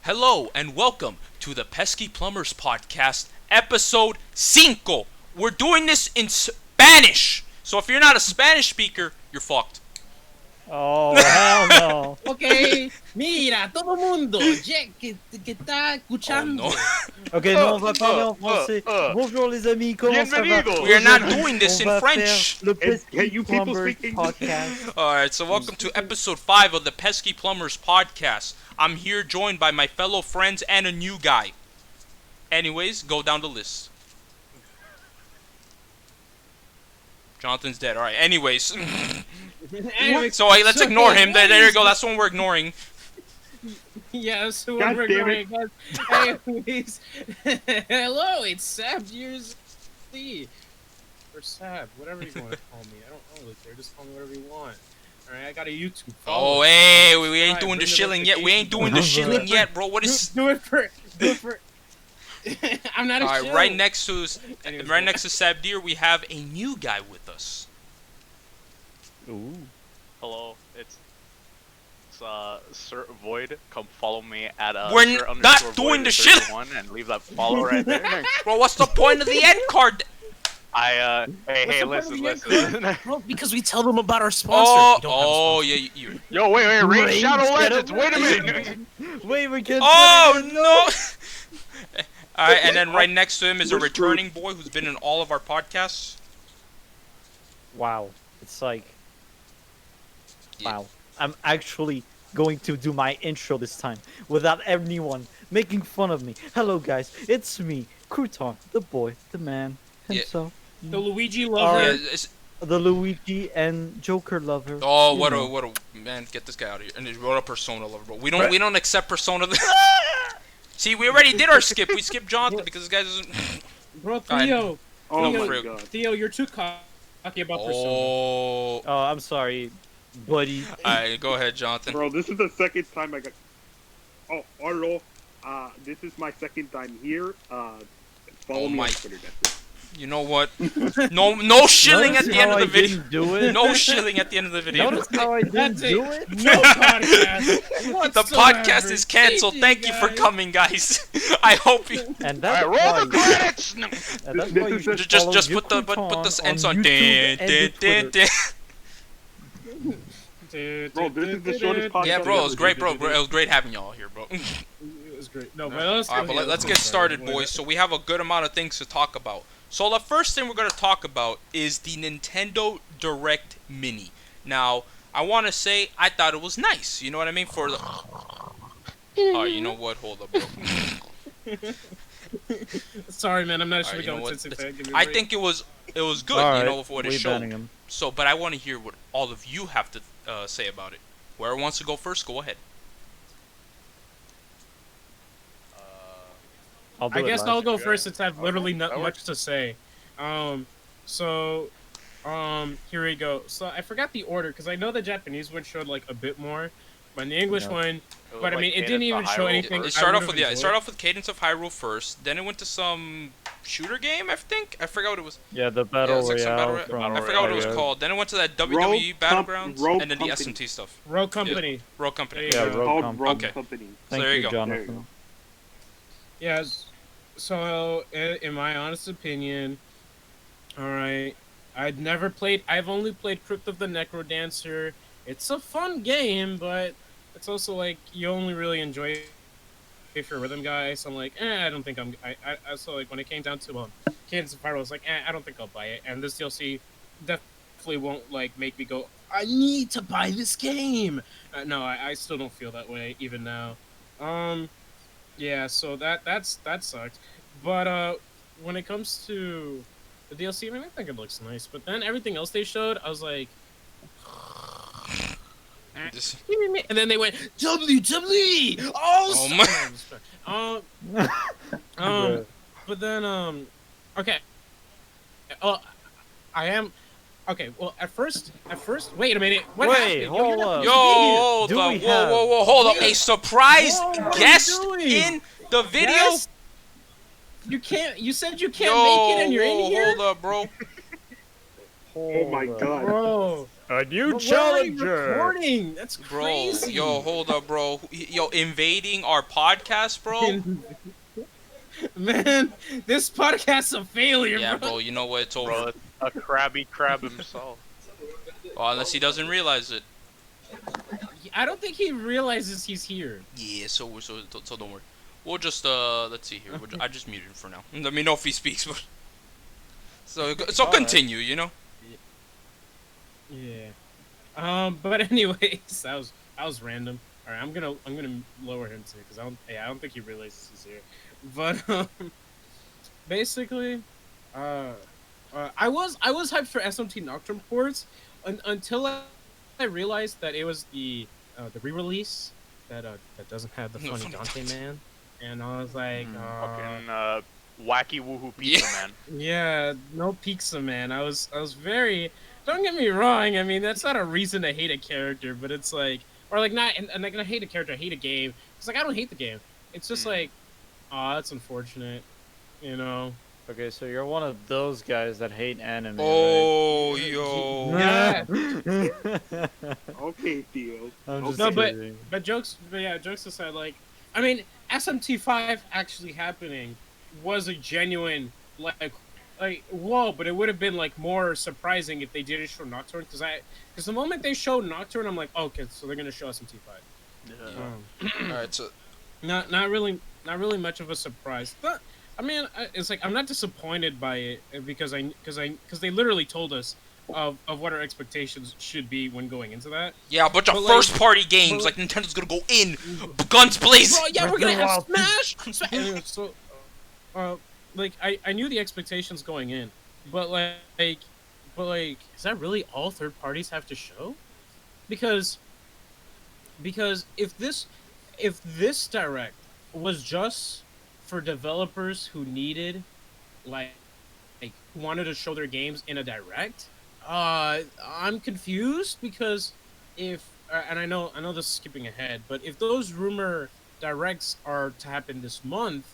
Hello and welcome to the Pesky Plumbers podcast, episode 5. We're doing this in Spanish. So if you're not a Spanish speaker, you're fucked. Oh, hell no. Ok, mira, todo mundo que está escuchando. Oh, no. Ok, nous on va parler en français. Bonjour les amis, comment ça va? We are not doing this in On va French. faire le Pesky you people Plumbers speak English? podcast. Alright, so welcome to episode 5 of the Pesky Plumbers podcast. I'm here joined by my fellow friends and a new guy. Anyways, go down the list. Jonathan's dead. Alright, anyways. Anyway, So let's ignore him. There you go. That's the one we're ignoring. Yeah, so God we're damn going. Anyways, hello, it's SabdierZ. Or Sab, whatever you want to call me. I don't know, like, just call me whatever you want. Alright, I got a YouTube follow. Oh, hey, we ain't doing the shilling yet. We ain't doing the shilling yet, bro. What is? Do it for. I'm not a Alright, shill. right next to Anyways, Sabdir, we have a new guy with us. Ooh. Hello, it's Sir Void. Come follow me at We're Sir not _ doing Void the shit. 31 and leave that follow right there. Bro, what's the point of the end card? Hey, What's the listen, point of listen. Bro, because we tell them about our sponsor. Yeah, you. Yo, wait, Raid Raid Shadow Shadow Legends. Wait a minute. Wait, we can't. Oh no! Alright, and then right next to him is a returning boy who's been in all of our podcasts. Wow, it's like. Yeah. Wow. I'm actually going to do my intro this time without anyone making fun of me. Hello, guys. It's me, Crouton, the boy, the man, Yeah. himself. The Luigi Yeah, lover. it's- The Luigi and Joker lover. oh, you what know. a man! Get this guy out of here. And what a Persona lover, bro. We don't accept Persona. See, we already did our skip. We skipped Jonathan because this guy doesn't. Bro, Theo. Oh No, my for real. god. Theo, you're too cocky about Persona. Oh. Oh, I'm sorry, buddy. Alright, go ahead, Jonathan. Bro, this is the second time I got. Oh, hello. This is my second time here. Follow Oh me my- on Twitter. That's it. You know what? No shilling at Notice the end how of the I video. didn't do it? No shilling at the end of the video. Notice how I didn't That's do it. it? No podcast. The podcast is canceled. Thank you for coming, guys. I hope you And that's Alright, roll the why, credits. and that's This why you is should just follow put the VieuxCrouton ends on. YouTube and Twitter. Bro, this is the shortest podcast. Yeah, bro, it was great, bro. It was great having y'all here, bro. It was great. No, but let's Alright, but let's get started, boys. So we have a good amount of things to talk about. So the first thing we're going to talk about is the Nintendo Direct Mini. Now, I want to say I thought it was nice. You know what I mean? For the... Oh, you know what? Hold up, bro. Sorry, man. I'm not Alright, sure you know we what? got sensitive. Give me a I break. think it was good, All you know, right, for what it we showed. banning him. So, but I want to hear what all of you have to say about it. Whoever wants to go first, go ahead. I'll do I it guess last. I'll go first since I have literally not that much to say. Here we go. So I forgot the order because I know the Japanese one showed like a bit more, but in the English Yeah. one, but I mean it didn't even show anything. It I started off would've with it enjoyed. started off with Cadence of Hyrule first. Then it went to some shooter game, I think. I forgot what it was. Yeah, the Yeah, battle it was like some royale. battle. from I forgot what it was Mario. called. Then it went to that WWE Battlegrounds, Rogue and then the Company. SMT stuff. Rogue Company. Rogue Company. There Yeah, you go. Rogue Called Comp. Rogue Okay. Company. Thank there you you, go. There you Jonathan. Yes. So in my honest opinion, all right, I've only played Crypt of the Necrodancer. It's a fun game, but it's also like you only really enjoy it if you're a rhythm guy. So I'm like, I don't think I so like when it came down to Cadence of Hyrule, I was like, I don't think I'll buy it. And this DLC definitely won't like make me go, I need to buy this game. No, I still don't feel that way even now. Yeah, so that sucked. But when it comes to the DLC, I mean, I think it looks nice. But then everything else they showed, I was like, Just- and then they went WWE. Oh, Oh Bruh. but then okay. I am. Okay, well, at first, wait a minute. What Wait, happened? hold you're not up. Yo, supposed to be here. hold Do up. we Whoa, have- whoa, hold up. Yeah. A surprise Whoa, what are you guest doing? in the video? Yes. You can't. You said you can't Yo, make it, and you're whoa, in here, hold up, bro. Oh my Hold up. god. bro. A new But we're already recording. That's Bro, crazy. yo, hold up, bro. Yo, invading our podcast, bro. Man, this podcast's a failure, Yeah, bro. bro. You know what? It's over. Bro, it's a crabby crab himself. Well, unless he doesn't realize it. I don't think he realizes he's here. Yeah. So don't worry. We'll just let's see here. I just muted him for now. Let me know if he speaks. But so Alright. continue. You know. Yeah. But anyways, that was random. All right, I'm gonna lower him too because I don't think he realizes he's here. But basically, I was hyped for SMT Nocturne ports until I realized that it was the re-release that doesn't have the No, funny funny Dante Dante. man, and I was like, Fucking wacky woohoo pizza man. yeah, no pizza man. I was very. Don't get me wrong. I mean, that's not a reason to hate a character, but it's like, or like not, and like I hate a character, I hate a game. It's like I don't hate the game. It's just like, oh, that's unfortunate, you know. Okay, so you're one of those guys that hate anime. Oh, yo. Yeah. Right? Okay, Theo. I'm just No, but- kidding. But jokes aside, like, I mean, SMT5 actually happening was a genuine like whoa, but it would have been like more surprising if they didn't show Nocturne because the moment they showed Nocturne, I'm like, okay, so they're gonna show SMT5. All right. So Not really much of a surprise. But I mean, it's like I'm not disappointed by it because they literally told us of what our expectations should be when going into that. yeah, a bunch of But, like- first-party games like Nintendo's gonna go in, guns blazing. Bro, yeah, we're gonna have Smash. Wild. So, like I knew the expectations going in, but like, is that really all third parties have to show? Because if this direct was just for developers who needed like wanted to show their games in a direct, I'm confused because if and I know this is skipping ahead, but if those rumor directs are to happen this month,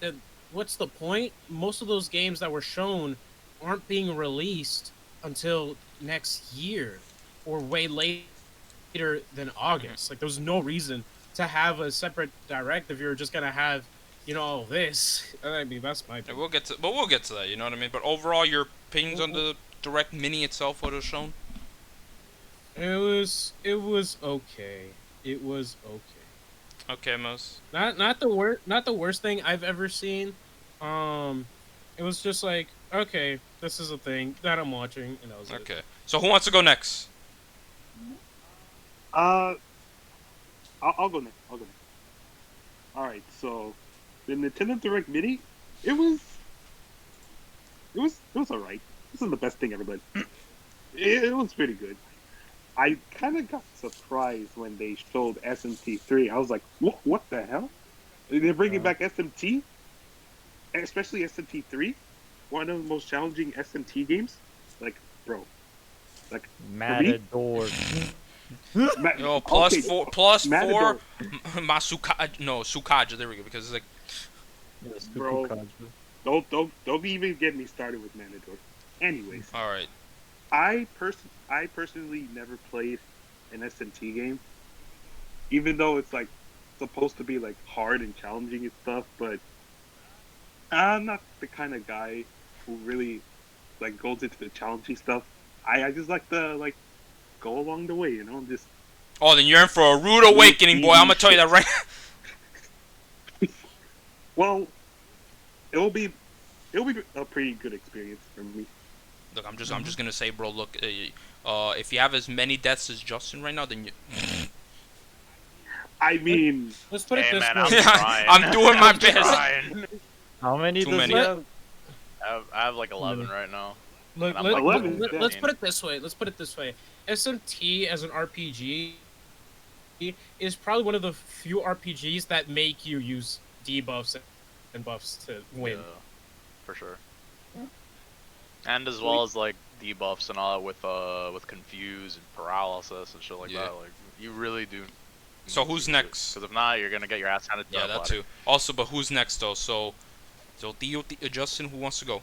then what's the point? Most of those games that were shown aren't being released until next year or way later than August. Like, there's no reason to have a separate direct if you're just gonna have, you know, all this. I mean, that's my Yeah, opinion. we'll get to that. You know what I mean? But overall, your opinions on the direct mini itself, what it was shown? It was okay. It was okay. Okay, Mos. Not the worst thing I've ever seen. It was just like, okay, this is a thing that I'm watching, and that was it. Okay. So who wants to go next? I'll go next. All right. So the Nintendo Direct Mini, it was alright. This is the best thing ever done. It was pretty good. I kind of got surprised when they showed SMT3. I was like, what the hell? They're bringing back SMT? Especially SMT3? One of the most challenging SMT games? Like, bro. Like, Matador. Yo, plus okay, four, Matador. Masukaja. No, Sukaja. There we go. Because it's like, Yes, Bro. Kukukaja. Don't even get me started with Matador. Anyways, all right. I personally never played an SMT game, even though it's like supposed to be like hard and challenging and stuff. But I'm not the kind of guy who really like goes into the challenging stuff. I just like to like go along the way, you know. Just Oh, then you're in for a rude awakening, boy. I'm gonna tell you that right. well, it'll be a pretty good experience for me. Look, I'm just gonna say, bro. Look, if you have as many deaths as Justin right now, then you. I mean, Let's put it Hey this man, way. I'm trying. I'm doing my I'm best. trying. How many Too does many. he have? I have like 11 right now. Look, I'm let, like 11, let, yeah. let's put it this way. SMT as an RPG is probably one of the few RPGs that make you use debuffs and buffs to win. Yeah, for sure. And as well as like debuffs and all that with confuse and paralysis and shit like Yeah. that. Like you really do. So who's next? Because if not, you're gonna get your ass handed to Yeah, that too. Also, but who's next though? So Theo, Justin, who wants to go?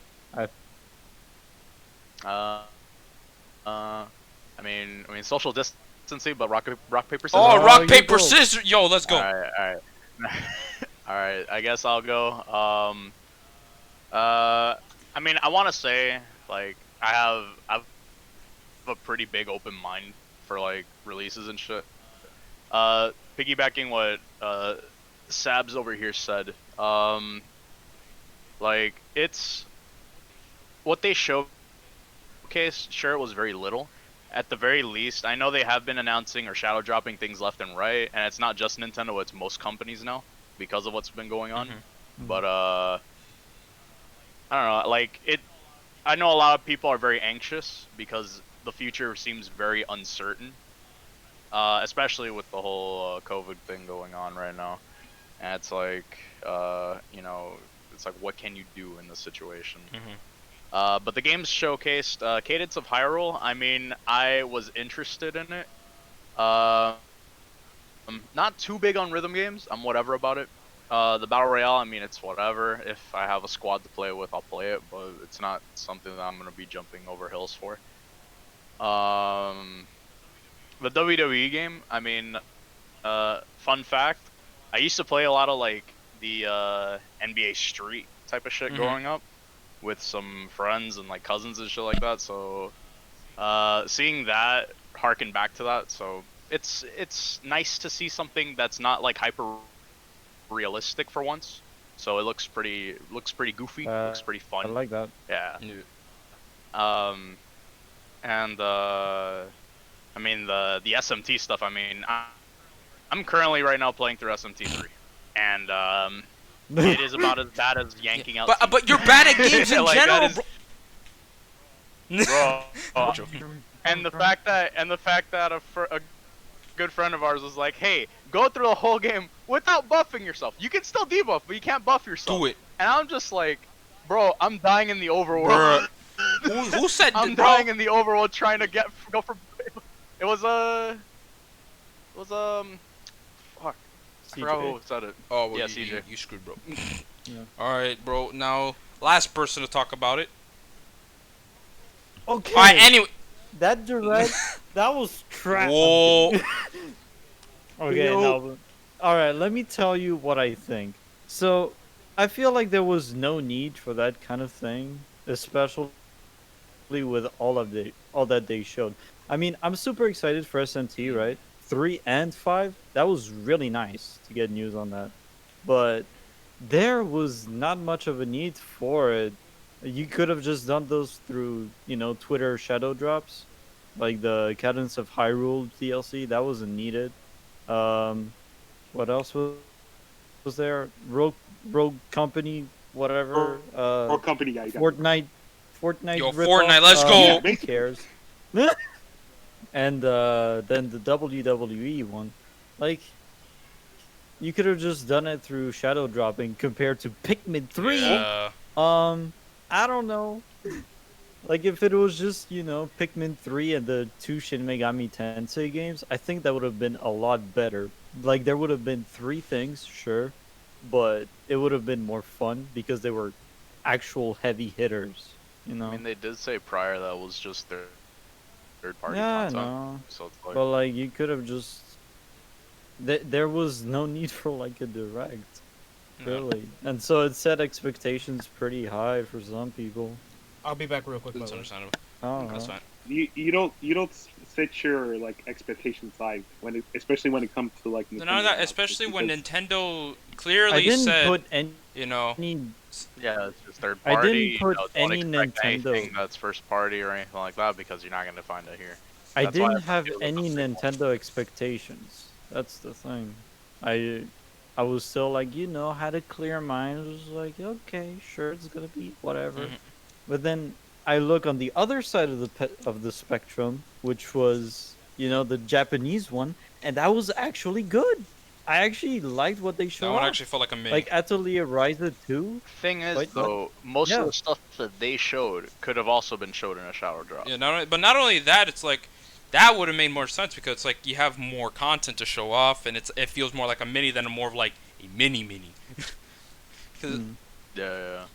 I mean, social distancing, but rock paper scissors. Oh, rock you paper go. scissors. Yo, let's go. All right. All right. I guess I'll go. I mean, I want to say like I've a pretty big open mind for like releases and shit. Piggybacking what Sabs over here said. Like it's what they showcased. Sure, it was very little. At the very least, I know they have been announcing or shadow dropping things left and right, and it's not just Nintendo; it's most companies now because of what's been going on. But I don't know. Like it, I know a lot of people are very anxious because the future seems very uncertain, especially with the whole COVID thing going on right now. And it's like, you know, it's like, what can you do in this situation? But the games showcased Cadence of Hyrule. I mean, I was interested in it. I'm not too big on rhythm games. I'm whatever about it. The Battle Royale, I mean, it's whatever. If I have a squad to play with, I'll play it, but it's not something that I'm going to be jumping over hills for. The WWE game, I mean, fun fact, I used to play a lot of, like, the NBA Street type of shit growing up with some friends and, like, cousins and shit like that, so seeing that, harken back to that, so it's nice to see something that's not, like, hyper realistic for once. So it looks pretty goofy. Looks pretty fun. I like that. Yeah. And I mean the SMT stuff. I mean, I'm currently right now playing through SMT 3, and it is about as bad as yanking out. But you're bad at games in Like, general, bro. And the fact that a good friend of ours was like, "Hey, go through the whole game without buffing yourself. You can still debuff, but you can't buff yourself." Do it. And I'm just like, "Bro, I'm dying in the overworld." Who said I'm bro? dying in the overworld trying to go for. It was fuck. I forgot who said it. Oh, well, Yeah, you, CJ. you screwed, bro. Yeah. All right, bro. Now, last person to talk about it. Okay. All right. Anyway. That direct, that was trash. Whoa. Okay, Yo. no. All right, let me tell you what I think. So, I feel like there was no need for that kind of thing, especially with all that they showed. I mean, I'm super excited for SMT, right? 3 and 5. That was really nice to get news on that. But there was not much of a need for it. You could have just done those through, Twitter shadow drops, like the Cadence of Hyrule DLC. That wasn't needed. What else was there? Rogue Company, whatever. Or company guy. Fortnite. Yo, ripoff, Fortnite, let's go. Who cares? And then the WWE one, like, you could have just done it through shadow dropping compared to Pikmin 3. Yeah. I don't know. Like, if it was just, Pikmin 3 and the 2 Shin Megami Tensei games, I think that would have been a lot better. Like, there would have been 3 things, sure, but it would have been more fun because they were actual heavy hitters, I mean, they did say prior that was just their third-party Yeah, content. no. So it's like, But, like, you could have just... There was no need for, like, a direct, really. And so it set expectations pretty high for some people. I'll be back real quick. by That's the way. understandable. I don't That's know. fine. You don't set your like expectations high especially when it comes to like. None of Nintendo that, especially when because- Nintendo I clearly didn't said, put any... yeah, it's just third I party. didn't put don't any expect Nintendo- anything that's first party or anything like that because you're not going to find it here. I That's why didn't have feel any it's a sequel. Nintendo expectations. That's the thing. I was still like, had a clear mind. I was like, okay, sure, it's gonna be whatever. Mhm. But then I look on the other side of the spectrum, which was, the Japanese one, and that was actually good. I actually liked what they that showed. one off. actually felt like a mini. Like Atelier Ryza 2. Thing is, Wait, what? though, most Yeah. of the stuff that they showed could have also been showed in a shadow drop. Yeah, not only that, it's like that would have made more sense because it's like you have more content to show off, and it feels more like a mini than more of like a mini. 'Cause Mm. Yeah.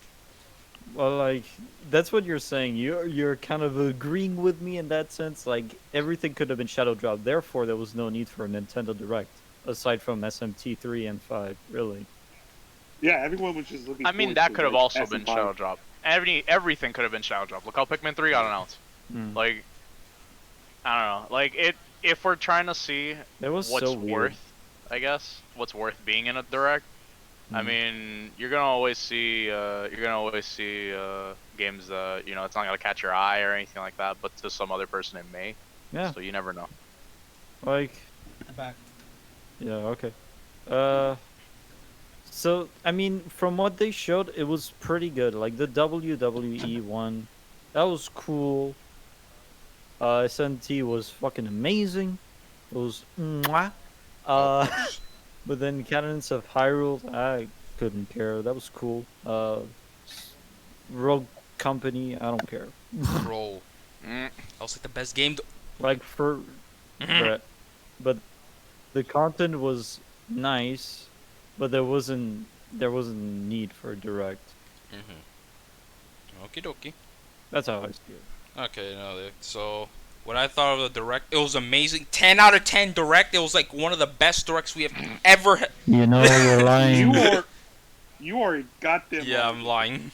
Well, like that's what you're saying. You're kind of agreeing with me in that sense. Like everything could have been shadow dropped. Therefore, there was no need for a Nintendo Direct aside from SMT 3 and 5. Really. Yeah, everyone was just looking. I mean, forward that to, could have like, also been S&5. shadow drop. Everything could have been shadow drop. Look how Pikmin 3 got announced. Hmm. Like, I don't know. Like it. If we're trying to see That was what's so weird. worth, I guess, what's worth being in a direct. I Hmm. mean, you're gonna always see games that it's not gonna catch your eye or anything like that, but to some other person it may. Yeah. So you never know. Like. I'm back. Yeah. Okay. So I mean, from what they showed, it was pretty good. Like the WWE one, that was cool. SNT was fucking amazing. It was mwah. Uh, but then Cannons of Hyrule, I couldn't care. That was cool. Rogue Company, I don't care. Bro, that was like the best game. Like for, but the content was nice, but there wasn't need for a direct. Okie dokie. That's how I see it. Okay, no, so what I thought of the direct, it was amazing. 10 out of 10 direct. It was like one of the best directs we have ever had. You know you're lying. You are goddamn. Yeah, I'm lying.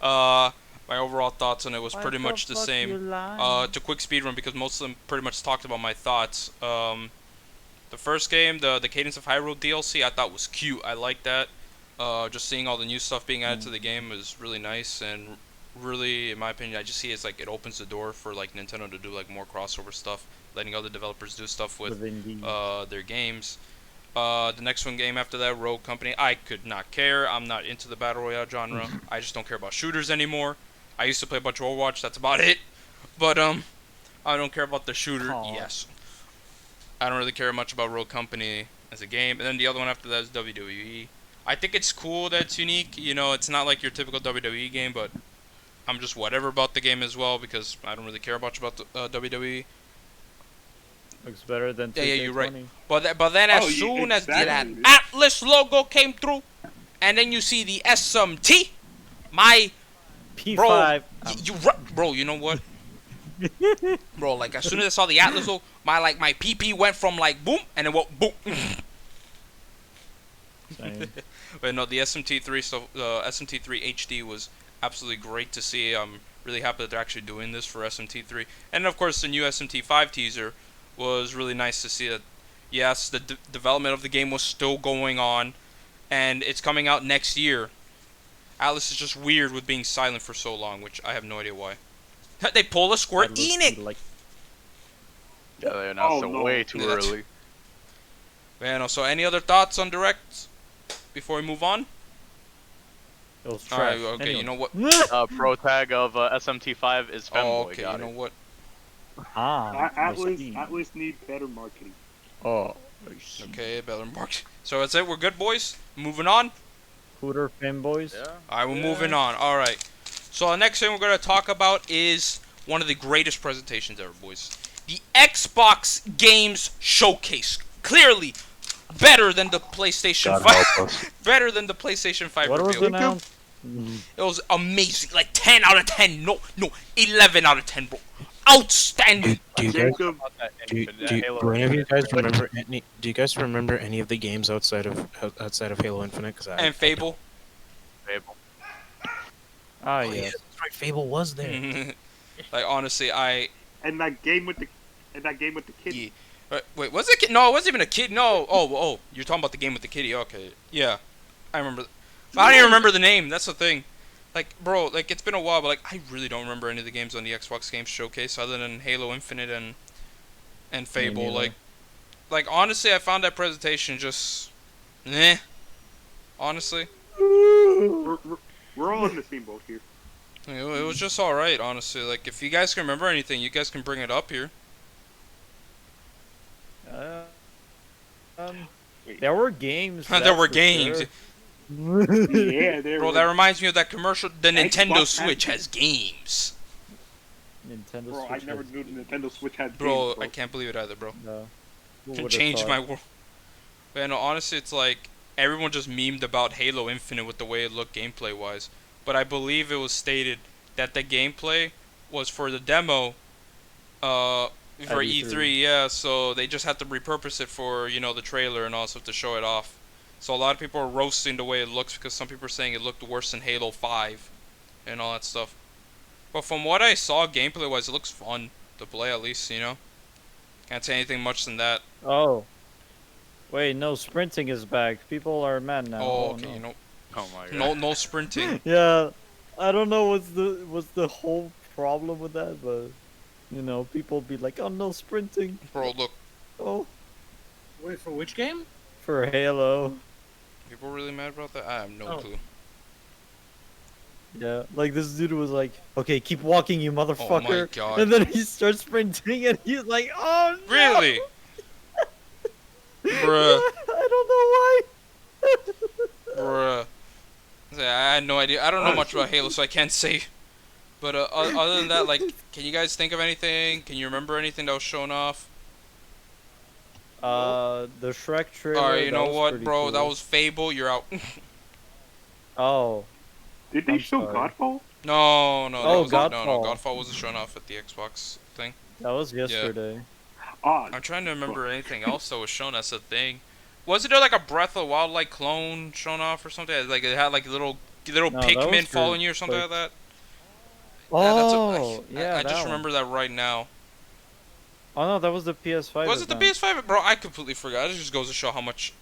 My overall thoughts on it was pretty much the same. To quick speedrun because most of them pretty much talked about my thoughts. The first game, the Cadence of Hyrule DLC, I thought was cute. I liked that. Just seeing all the new stuff being added to the game was really nice, and really, in my opinion, I just see it as like it opens the door for like Nintendo to do like more crossover stuff, letting other developers do stuff with their games. The next one game after that, Rogue Company, I could not care. I'm not into the battle royale genre. I just don't care about shooters anymore. I used to play a bunch of Overwatch. That's about it. But I don't care about the shooter. Aww. Yes. I don't really care much about Rogue Company as a game. And then the other one after that is WWE. I think it's cool that it's unique. You know, it's not like your typical WWE game, but I'm just whatever about the game as well because I don't really care much about the WWE. Looks better than 2K20. Yeah, you're right. But then as Oh, soon as that exactly. Atlas logo came through, and then you see the SMT, my P5. bro, you know what? Bro, like as soon as I saw the Atlas logo, my PP went from like boom and it went boom. Same. But no, the SMT3 stuff, SMT3 HD was absolutely great to see. I'm really happy that they're actually doing this for SMT3, and of course the new SMT5 teaser was really nice to see that. Yes, the development of the game was still going on, and it's coming out next year. Atlas is just weird with being silent for so long, which I have no idea why. They pull a Square That looks Enix. like Yeah, they announced Oh, it no. way too Yeah, that's- early. Man, so any other thoughts on Direct before we move on? it was All trash. right, okay, you know what? Pro tag of SMT5 is Femboy. Oh, okay, got you know it. what? Atlas need better marketing. Oh, Okay, Beller Mark. So that's it. We're good, boys. Moving on. Hooter fanboys. Yeah. All right, we're moving on. All right. So the next thing we're going to talk about is one of the greatest presentations ever, boys. The Xbox Games Showcase. Clearly better than the PlayStation 5. Better than the PlayStation 5 What was reveal. announced? It was amazing. Like 10 out of 10. No, 11 out of 10, bro. Outstanding. Do you guys Jacob, do any of you guys remember any? Do you guys remember any of the games outside of Halo Infinite? Because And Fable. Fable. Ah, Oh, yes. yeah, that's right. Fable was there. Like honestly, and that game with the kid. yeah. Wait, was it a kid? No, it wasn't even a kid. No. Oh, you're talking about the game with the kitty. Okay. Yeah. I remember. But I don't even remember the name. That's the thing. Like, bro, like it's been a while, but like I really don't remember any of the games on the Xbox Games Showcase other than Halo Infinite and Fable. neither. Like honestly, I found that presentation just, honestly, We're all in the same boat here. it was just all right. Honestly, like if you guys can remember anything, you guys can bring it up here. There were games. There that's were for games. sure. Yeah, there. Bro, that reminds me of that commercial. The Nintendo Xbox Switch has- has games. Nintendo Bro, I Switch never has- knew the Nintendo Switch had Bro, games, I can't believe it either, bro. No. Who Can would've change thought? my world. Man, no, honestly, it's like everyone just memed about Halo Infinite with the way it looked gameplay wise. but I believe it was stated that the gameplay was for the demo, for E3. Yeah, so they just had to repurpose it for the trailer and all stuff to show it off. So a lot of people are roasting the way it looks because some people are saying it looked worse than Halo 5 and all that stuff. But from what I saw gameplay-wise, it looks fun to play at least. Can't say anything much than that. Oh. Wait, no, sprinting is back. People are mad now. Oh, Oh, okay. no. Oh my god. No sprinting. Yeah, I don't know what's the whole problem with that, but people be like, oh no, sprinting. Bro, look. Oh, Wait, for which game? for Halo. People really mad about that? I have no clue. Yeah, like this dude was like, okay, keep walking, you motherfucker. Oh my god. And then he starts sprinting, and he's like, oh no. Really? Bruh. I don't know why. Bruh. I had no idea. I don't know much about Halo, so I can't say. But other than that, like, can you guys think of anything? Can you remember anything that was shown off? The Shrek trailer. Alright, you that know was what, pretty bro? cool. That was Fable. You're out. Oh. Did they I'm show sorry. Godfall? No, Oh, that was, no, Godfall. Godfall wasn't shown off at the Xbox thing. That was yesterday. Ah, I'm trying to remember anything else that was shown as a thing. Wasn't there like a Breath of the Wild like clone shown off or something? Like it had like little No, that was Pikmin for, following you or something like- like that. Oh, yeah, I just that one. remember that right now. Oh no, that was the PS5. Was it the event. PS5? Bro, I completely forgot. It just goes to show how much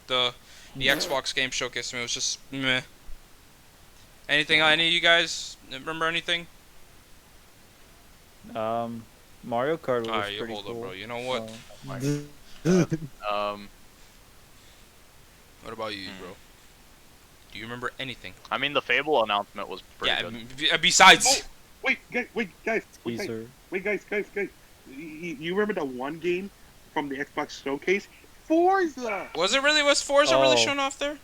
the Xbox game showcased to me. It was just meh. Anything? Any of you guys remember anything? Mario Kart was Alright, you pretty hold cool. up, bro. You know what? What about you, bro? Do you remember anything? I mean, the Fable announcement was pretty Yeah. good. Besides. wait, guys. Teaser. Wait, guys. You remember that one game from the Xbox showcase? Forza! Was Forza really Oh. shown off there?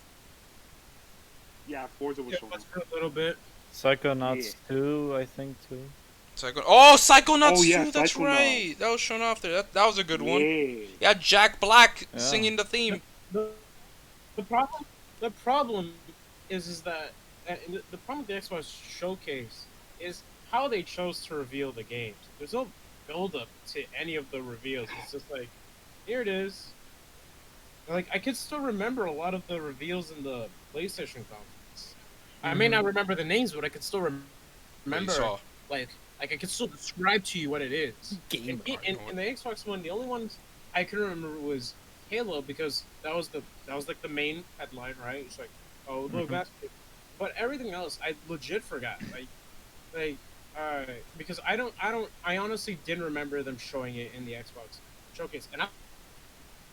Yeah, Forza was Yeah, shown that's off. for a little bit. Psychonauts 2, I think too. Psychonauts Oh, yeah, 2, that's Psychonauts. right. That was shown off there. That was a good one. Yeah. Yeah, Jack Black Yeah. singing the theme. The problem is that the problem with the Xbox showcase is how they chose to reveal the games. There's no build up to any of the reveals. It's just like, here it is. Like, I could still remember a lot of the reveals in the PlayStation conference. I may not remember the names, but I could still What remember. you saw. Like I could still describe to you what it is. Game In the Xbox One, the only ones I could remember was Halo, because that was like the main headline, right? It's like, oh look, that's good. But everything else, I legit forgot. Because I honestly didn't remember them showing it in the Xbox showcase, and I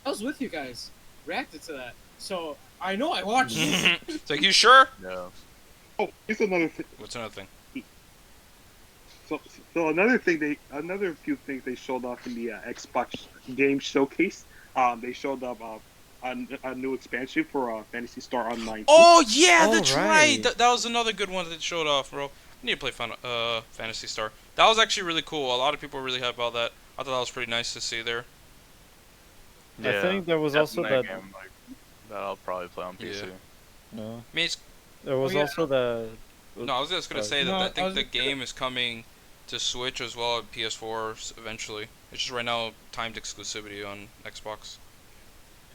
was with you guys, reacted to that, so I know I watched it. It's like, you sure? Yeah. Oh, here's another thing. What's another thing? So another few things they showed off in the Xbox game showcase. They showed up a new expansion for Fantasy Star Online. Oh yeah, Oh, that's right. right. That was another good one that they showed off, bro. I need to play Fantasy Star. That was actually really cool. A lot of people were really hyped about that. I thought that was pretty nice to see there. I think there was also Definitely that. a game, like, that I'll probably play on PC. Yeah. No, I mean, there was yeah. also the. no, I was just gonna say that No, I I think was the just gonna- game is coming to Switch as well as PS4 eventually. It's just right now timed exclusivity on Xbox.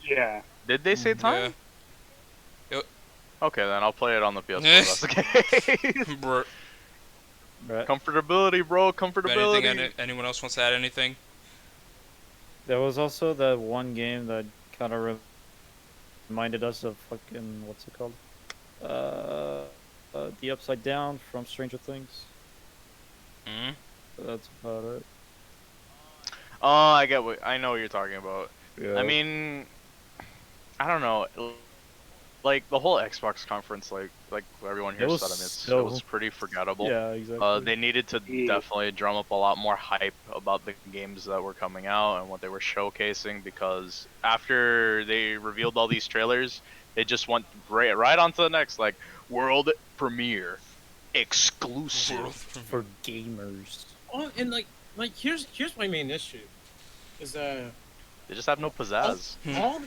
Yeah. Did they say time? Okay, then I'll play it on the PS4. That's the case. Bro, Right. Comfortability, bro. Comfortability. anyone else wants to add anything? There was also that one game that kind of reminded us of fucking what's it called? The Upside Down from Stranger Things. Hmm? That's about it. Oh, I know what you're talking about. Yeah. I mean, I don't know. Like the whole Xbox conference, like everyone here It was said, I mean, it was pretty forgettable. yeah, exactly. They needed to Yeah. definitely drum up a lot more hype about the games that were coming out and what they were showcasing, because after they revealed all these trailers, they just went right on to the next, like, world premiere, exclusive. For gamers. Oh, and like here's my main issue, is They just have no pizzazz.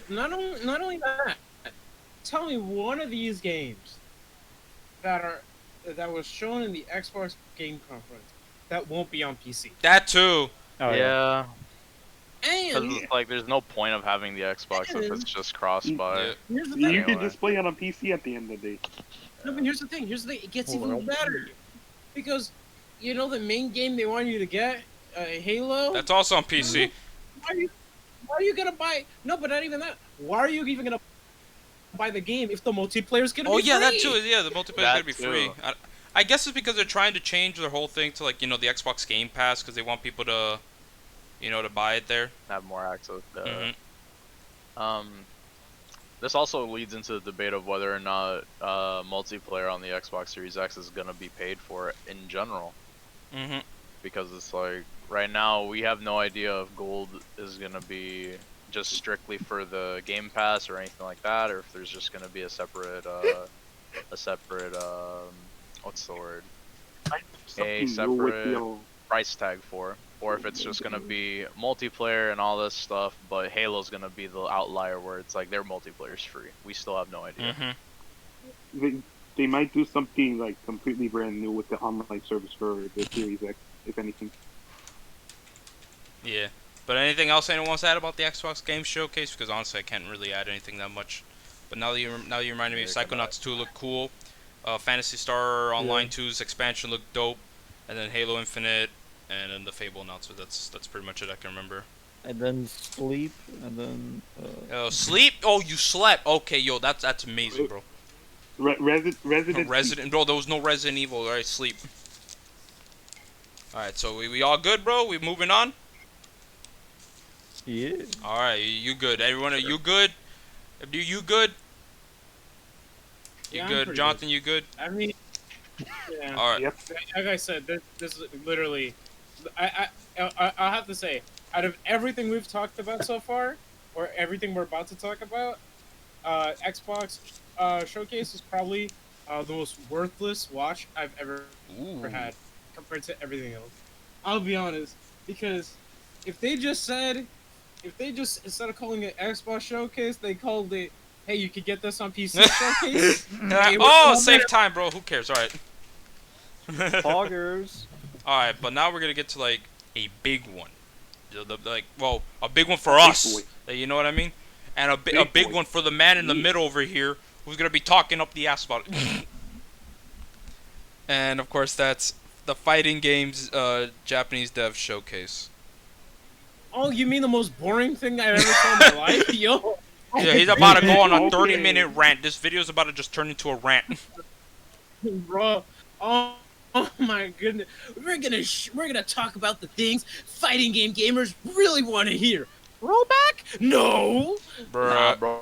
not only that. Tell me one of these games that that was shown in the Xbox Game Conference that won't be on PC. That too. Oh, yeah. Because And it's like, there's no point of having the Xbox if it's just cross-buy. Yeah. here's the You thing. can just play it on PC at the end of the day. No, but here's the thing. It gets even Well. better because you know the main game they want you to get, Halo. That's also on PC. Why are you gonna buy? No, but not even that. Why are you even gonna buy the game if the multiplayer's gonna Oh be yeah, free? that too. Yeah, the multiplayer is That gonna be free. too. I guess it's because they're trying to change their whole thing to like the Xbox Game Pass because they want people to, to buy it there. Have more access. Mhm. This also leads into the debate of whether or not multiplayer on the Xbox Series X is gonna be paid for in general. Mhm. Because it's like right now we have no idea if gold is gonna be just strictly for the Game Pass or anything like that, or if there's just gonna be a separate what's the word? Something new with separate the price tag for, or if it's just gonna be multiplayer and all this stuff, but Halo's gonna be the outlier where it's like their multiplayer's free. We still have no idea. Mhm. they might do something like completely brand new with the online service for the Series X, if anything. Yeah. But anything else anyone wants to add about the Xbox Game Showcase? Because honestly, I can't really add anything that much. But now that you reminded me, Psychonauts 2 looked cool. Phantasy Star Online 2's expansion looked dope, and then Halo Infinite, and then the Fable announcement. That's pretty much it I can remember. And then sleep, and then Sleep? Oh, you slept. Okay, yo, that's amazing, bro. Resident. Bro, there was no Resident Evil. All right, sleep. All right, so we all good, bro? We moving on? yeah. All right, you good? Everyone, are you good? Abdu, you good? You Yeah, I'm good? pretty Jonathan, you good? I mean, yeah. All right. Yep. Like I said, this is literally. I'll have to say, out of everything we've talked about so far, or everything we're about to talk about, Xbox Showcase is probably the most worthless watch I've ever Ooh. had compared to everything else. I'll be honest, because if they just instead of calling it Xbox Showcase, they called it, hey, you could get this on PC Showcase. It was Oh, so save better. time, bro. Who cares? All right. Poggers. All right, but now we're gonna get to like a big one, a big one for us. You know what I mean? And a big Big boy. one for the man in the Yeah. middle over here, who's gonna be talking up the ass about it. And of course, that's the fighting games Japanese dev showcase. Oh, you mean the most boring thing I've ever saw in my life? Yo. Yeah, he's about to go on a Okay. 30-minute rant. This video's about to just turn into a rant. Bro. Oh my goodness. We're gonna talk about the things fighting game gamers really want to hear. Rollback? No. Nah, Bruh. bro.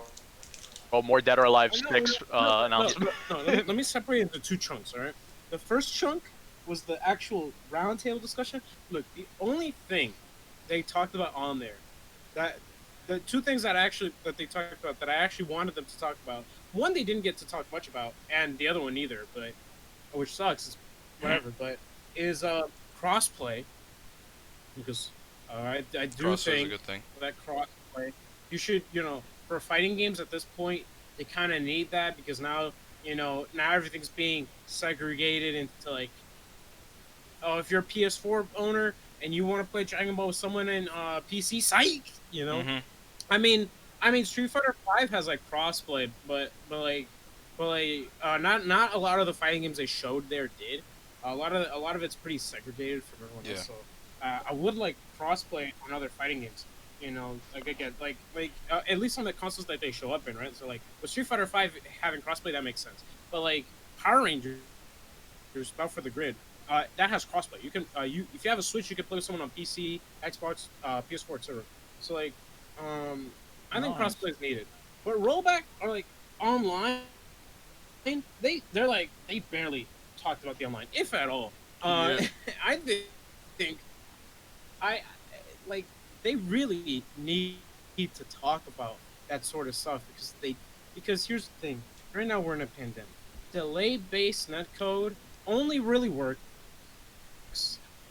Oh, more Dead or Alive No, 6 announcement. No, let me separate it into two chunks, alright? The first chunk was the actual roundtable discussion. Look, the only thing they talked about on there, that the two things that they talked about that I actually wanted them to talk about, one they didn't get to talk much about, and the other one neither, but which sucks, is whatever, but is crossplay, because I do Crossfit's a think good thing. that crossplay, you should, for fighting games at this point, they kind of need that because now everything's being segregated into like, oh, if you're a PS4 owner and you want to play Dragon Ball with someone in PC, psych, Mhm. I mean, Street Fighter 5 has like crossplay, but not a lot of the fighting games they showed there did. A lot of it's pretty segregated from everyone else. So I would like crossplay on other fighting games. Like again, at least on the consoles that they show up in, right? So like with Street Fighter 5 having crossplay, that makes sense. But like Power Rangers, Battle for the Grid, that has crossplay. You can if you have a Switch, you can play with someone on PC, Xbox, PS4, etc. So like, I think Nice. crossplay is needed. But rollback or like online, they barely talked about the online, if at all. Yeah. I think I like they really need to talk about that sort of stuff because here's the thing. Right now we're in a pandemic. Delay-based netcode only really works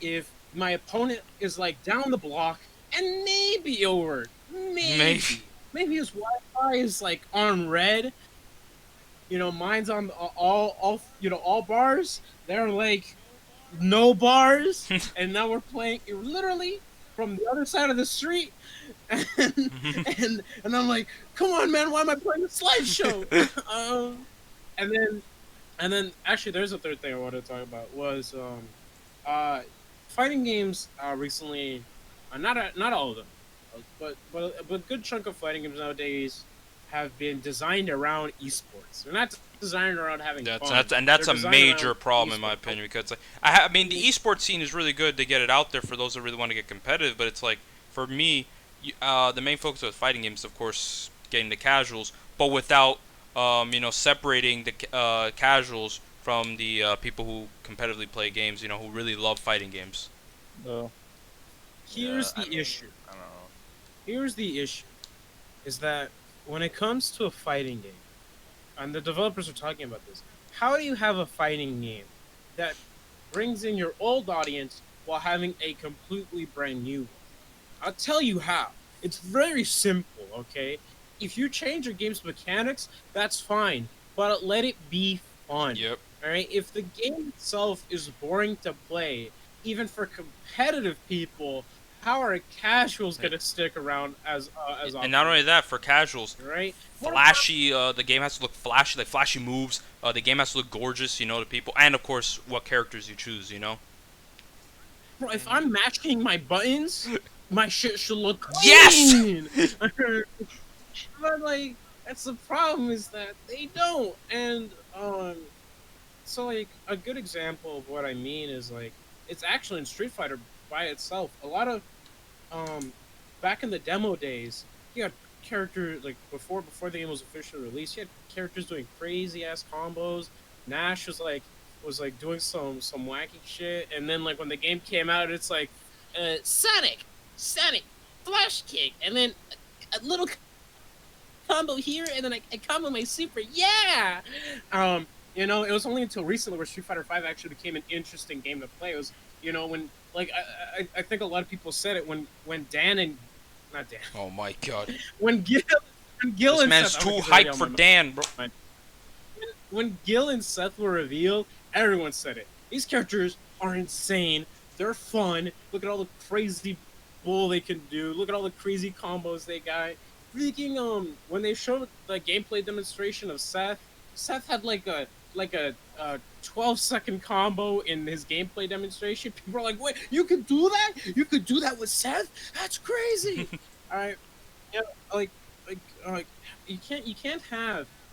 if my opponent is like down the block and maybe over. Maybe his Wi-Fi is like on red mine's on all bars. They're like no bars, and now we're playing literally from the other side of the street, and and I'm like, come on, man, why am I playing a slideshow? And then actually, there's a third thing I wanted to talk about was uh, fighting games recently, not all of them, but a good chunk of fighting games nowadays have been designed around esports. They're not designed around having fun. That's They're a designed major around problem in my esports. opinion because like, I mean the esports scene is really good to get it out there for those that really want to get competitive, but it's like for me, the main focus of fighting games, is, of course, getting the casuals, but without separating the casuals from the people who competitively play games, who really love fighting games. Oh. Here's Yeah, the issue. I don't know. Here's the issue, is that when it comes to a fighting game, and the developers are talking about this, how do you have a fighting game that brings in your old audience while having a completely brand new one? I'll tell you how. It's very simple, okay? If you change your game's mechanics, that's fine, but let it be fun. Yep. All right. If the game itself is boring to play, even for competitive people, how are casuals gonna stick around as And not only that, for casuals, right? flashy. The game has to look flashy, like flashy moves. The game has to look gorgeous, to people, and of course, what characters you choose. Bro, if I'm matching my buttons, my shit should look Yes! clean. But like, that's the problem, is that they don't. And so like a good example of what I mean is like, it's actually in Street Fighter by itself. A lot of back in the demo days, you had characters like before the game was officially released. You had characters doing crazy ass combos. Nash was doing some wacky shit, and then like when the game came out, it's like Sonic, flash kick, and then a little combo here, and then I combo my super, yeah. It was only until recently where Street Fighter V actually became an interesting game to play. It was, when like I think a lot of people said it when Dan and not Dan. Oh my God. When Gil This and man's Seth, too I'm gonna get ready hyped on for my- Dan, bro. When Gil and Seth were revealed, everyone said it. These characters are insane. They're fun. Look at all the crazy bull they can do. Look at all the crazy combos they got. Freaking when they showed the gameplay demonstration of Seth had like a 12-second combo in his gameplay demonstration. People are like, "Wait, you could do that? You could do that with Seth? That's crazy!" All right, yeah,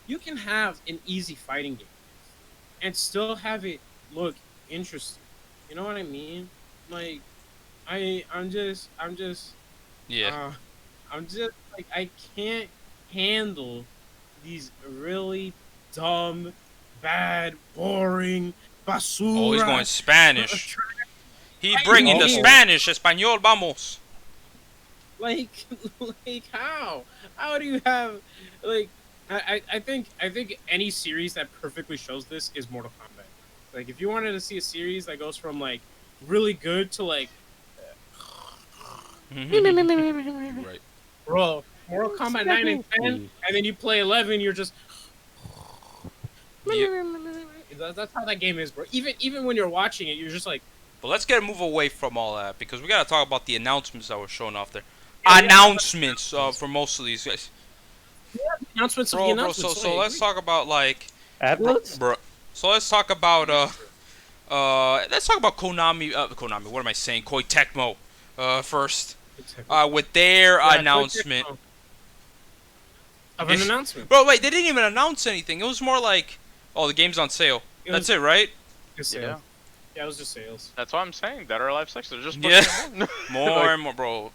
you can have an easy fighting game and still have it look interesting. You know what I mean? Like, I'm just Yeah. I'm just like, I can't handle these really dumb, bad, boring basura. Oh, he's going Spanish. He Right, bringing the oh. Spanish. Español, vamos. Like, how? How do you have like? I think any series that perfectly shows this is Mortal Kombat. Like, if you wanted to see a series that goes from like really good to like, Right. bro, Mortal Kombat 9 and 10, and then you play 11, you're just. That's how that game is, bro. Even when you're watching it, you're just like. But let's move away from all that because we gotta talk about the announcements that were shown off there. Yeah, Announcements for most of these guys. Announcements of the Bro, announcements. so let's talk about like, Atlas? bro. So let's talk about Konami. Konami. What am I saying? Koei Tecmo. First. With their announcement. Of an announcement. Bro, wait, they didn't even announce anything. It was more like, oh, the game's on sale. That's it, right? Just Yeah. sales. Yeah, it was just sales. That's what I'm saying. Dead or Alive 6. They're just pushing Yeah. it on. More and more, bro.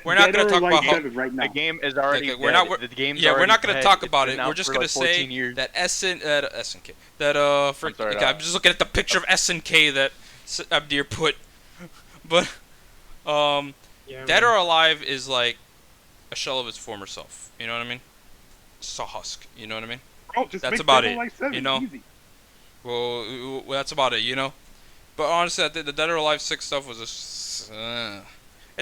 We're not gonna talk about how- right now. The game is already Okay, we're not- dead. The game's Yeah, we're already not gonna dead. talk It's about been it. out We're just for gonna like 14 say years. that SNK. That sorry, I'm just looking at the picture of SNK that Abdir put. But Yeah. Dead or Alive is like a shell of its former self. You know what I mean? It's just a husk. You know what I mean? Oh, just That's make about Devil it, May 7 you know? easy. Well, that's about it. You know. But honestly, I think the Dead or Alive 6 stuff was just. And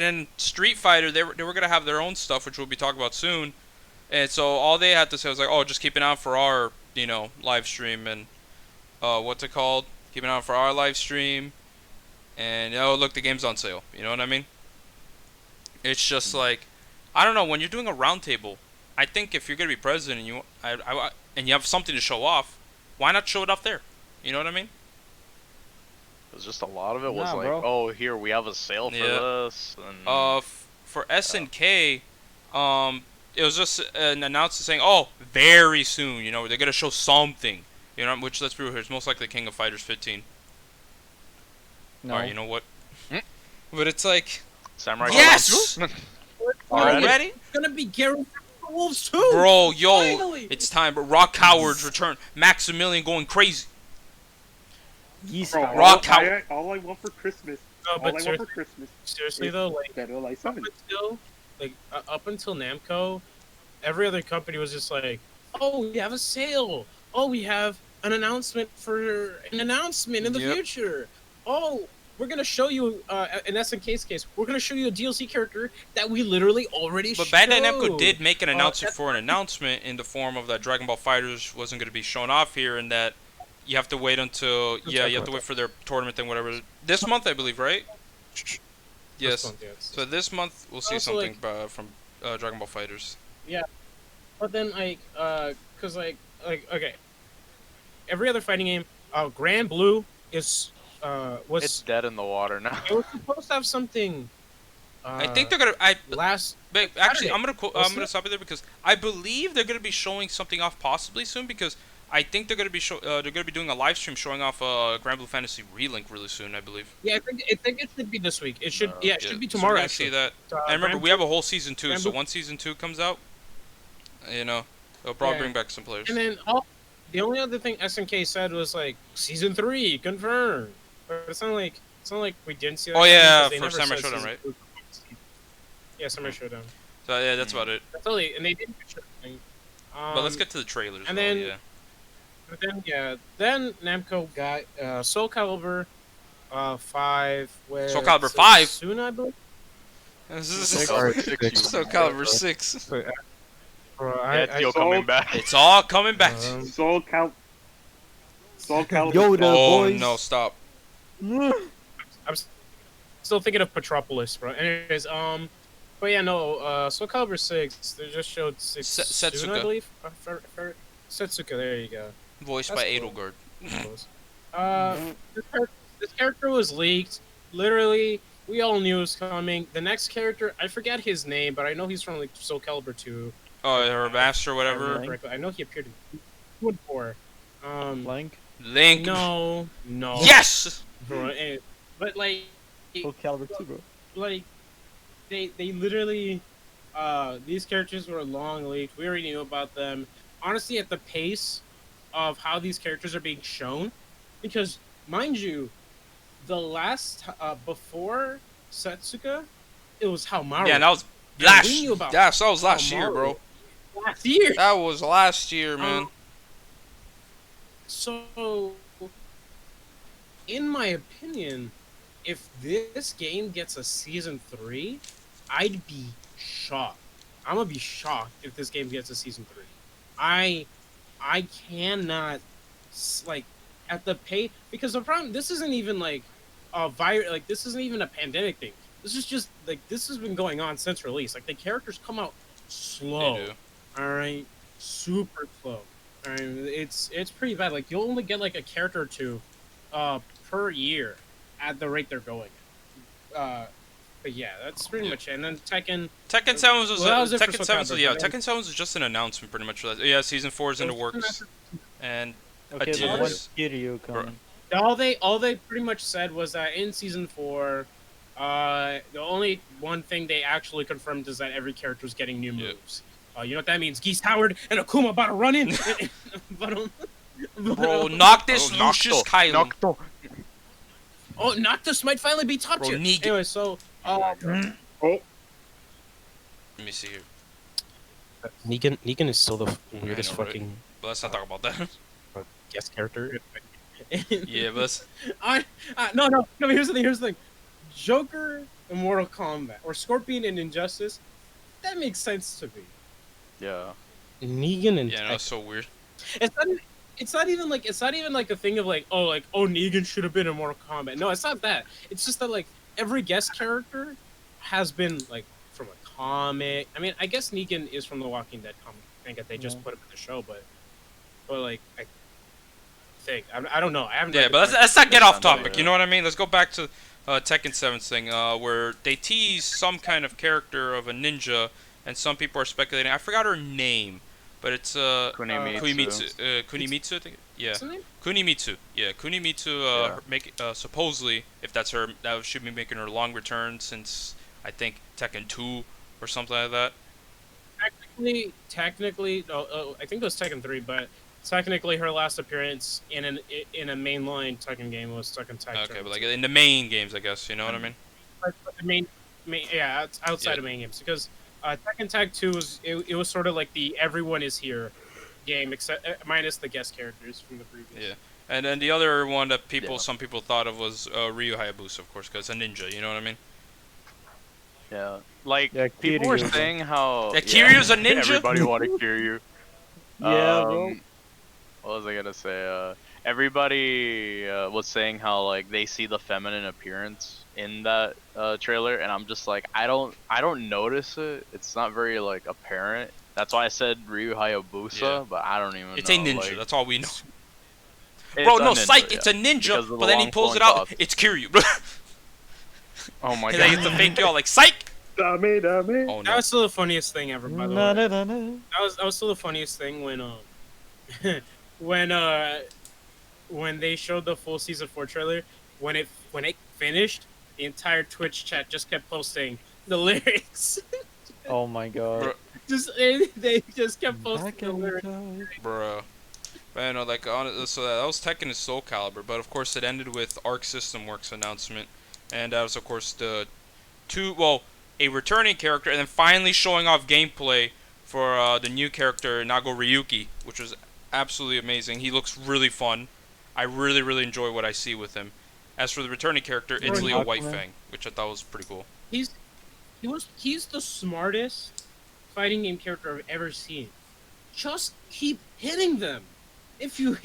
then Street Fighter, they were gonna have their own stuff, which we'll be talking about soon. And so all they had to say was like, "Oh, just keep an eye out for our live stream and what's it called? Keep an eye out for our live stream. And oh look, the game's on sale. You know what I mean? It's just like, I don't know. When you're doing a roundtable, I think if you're gonna be president and and you have something to show off, why not show it off there? You know what I mean? It was just a lot of it was Nah, like, bro. oh, here we have a sale for Yeah. this. And For SNK, it was just an announcement saying, oh, very soon. They're gonna show something. Which let's be real here, it's most likely King of Fighters 15. No. Alright, you know what? Hmm? But it's like, Samurai. yes! Already? Already? It's gonna be Gary Wolves too. Bro, yo, Finally! it's time. But Rock Howard's return. Maximilian going crazy. Yeast Bro, Howard. Rock Howard. all I want for Christmas. No, All but I want for Christmas seriously is though, like Dead or Alive up 7. until up until Namco, every other company was just like, oh, we have a sale. Oh, we have an announcement in the Yep. future. Oh, we're gonna show you in SNK's case, we're gonna show you a DLC character that we literally already But showed. Bandai Namco did make an announcement that's- for an announcement in the form of that Dragon Ball Fighters wasn't going to be shown off here, and that you have to wait until you have to wait for their tournament thing, whatever. This month, I believe, right? Yes. So this month we'll see Also, something from Dragon Ball Fighters. But then cause okay, every other fighting game, Grand Blue is was It's dead in the water now. it was supposed to have something. I think they're gonna. Last But actually, Saturday. I'm gonna Wasn't it? stop you there because I believe they're gonna be showing something off possibly soon because I think they're gonna be doing a live stream showing off Grand Blue Fantasy Relink really soon. I believe. Yeah, I think it should be this week. It should it should be So we're tomorrow. gonna Actually, see that. And And remember, we have a whole season 2, so Grand Blue- once season 2 comes out, they'll probably Yeah. bring back some players. And then the only other thing SNK said was like season 3 confirmed, but it's not like we didn't see that. Oh, yeah, because they for never Samurai said Showdown, season right? 2. Yeah, Samurai Showdown. So yeah, that's about it. That's totally, and they didn't do anything. But let's get to the trailers. and though, then- yeah. But then Namco got Soul Calibur 5 with Soul Calibur 5? soon, I believe. This Soul is Calibur 6, you Soul Calibur 6. Bro, Yeah, Theo coming back. It's all coming back. Soul Calibur. Yoda, Oh boys. no! Stop. I'm still thinking of Petropolis, bro. Anyways, but yeah, no, Soul Calibur 6, they just showed 6 soon, Setsuka. I believe. Setsuka, there you go. Voiced That's by cool. Edelgard. Close. This character was leaked. Literally, we all knew it was coming. The next character, I forget his name, but I know he's from like Soul Calibur 2. Oh, her master, if I whatever. remember correctly. I know he appeared in 2 and 4. Blank. Link. No. Yes. Bro, but like, Soul Calibur 2, bro. like they literally these characters were long leaked. We already knew about them. Honestly, at the pace of how these characters are being shown, because mind you, the last before Setsuka, it was Haomaru. Yeah, that was And last. we knew about That was last year, Haomaru bro. last year. That was last year, man. So, in my opinion, if this game gets a season 3, I'd be shocked. I'm gonna be shocked if this game gets a season 3. I cannot like at the pace, because the problem, this isn't even like a virus, like this isn't even a pandemic thing. This is just like this has been going on since release. Like the characters come out slow. They do. All right, super slow. All right, it's pretty bad. Like you'll only get like a character or two per year at the rate they're going. But yeah, that's pretty much it. And then Tekken 7 was Well, that was it for Tekken Soul 7. Calibur, Yeah, but then- Tekken 7 was just an announcement, pretty much. Yeah, season 4 is in the works, and Okay, teaser. but when's Kiryu coming? all they pretty much said was that in season 4, the only one thing they actually confirmed is that every character is getting new Yeah. moves. You know what that means? Geese Howard and Akuma about to run in. bro, knock this Oh, Lucius Nocto, Kylo. Nocto. Oh, Noctis might finally be top Bro, tier. Negan. Anyway, so Let me see here. Negan is still the weirdest I know, right? fucking But let's not talk about that. guest character. Yeah, but let's, no. Here's the thing. Joker in Mortal Kombat or Scorpion in Injustice, that makes sense to me. Yeah. Negan and yeah, no, it's so weird. It's not. It's not even like a thing of like oh Negan should have been in Mortal Kombat. No, it's not that. It's just that like every guest character has been like from a comic. I mean, I guess Negan is from the Walking Dead comic. I think that they just put him in the show, but like I think I don't know. I haven't. Yeah, read the but comic. let's not get off Understandable, topic. yeah. You know what I mean? Let's go back to Tekken 7's thing, where they tease some kind of character of a ninja, and some people are speculating. I forgot her name, but it's Kunimitsu. I think. Yeah, What's the name? Kunimitsu. Yeah, Kunimitsu. Supposedly, if that's her, that should be making her long return since I think Tekken 2 or something like that. Technically, I think it was Tekken 3, but technically her last appearance in a mainline Tekken game was Tekken Tag. Okay, but like in the main games, I guess. You know what I mean? But the main yeah, outside Yeah. of main games because Tekken Tag 2 was it was sort of like the everyone is here game except minus the guest characters from the previous. Yeah. And then the other one that Yeah. some people thought of was Ryu Hayabusa, of course, because it's a ninja. You know what I mean? Yeah. Like Yeah, people were Kiryu's a- saying how Yeah, Kiryu's a ninja? Everybody wanted Kiryu. Yeah, bro. What was I gonna say? Everybody was saying how like they see the feminine appearance in that trailer, and I'm just like, I don't notice it. It's not very like apparent. That's why I said Ryu Hayabusa, Yeah. but I don't even It's know. a ninja. Like, that's all we know. it's Bro, a no, ninja, psych. yeah. It's a Because ninja, of the but then he long pulls it flowing out. cloth. It's Kiryu, bro. Oh my And then god. it's the fake y'all like psych. Dame, dame. Oh That no. was still the funniest thing ever, by the Na, way. na, na, na. That was still the funniest thing when when they showed the full season 4 trailer, when it finished, the entire Twitch chat just kept posting the lyrics. Oh my god. They just kept posting Back the in the lyrics. day. Bruh. But like so that was Tekken is Soul Calibur, but of course it ended with Arc System Works announcement, and that was of course a returning character, and then finally showing off gameplay for the new character Nago Ryuki, which was absolutely amazing. He looks really fun. I really enjoy what I see with him. As for the returning character, it's Right. Leo Aquaman. Whitefang, which I thought was pretty cool. He's the smartest fighting game character I've ever seen. Just keep hitting them. If you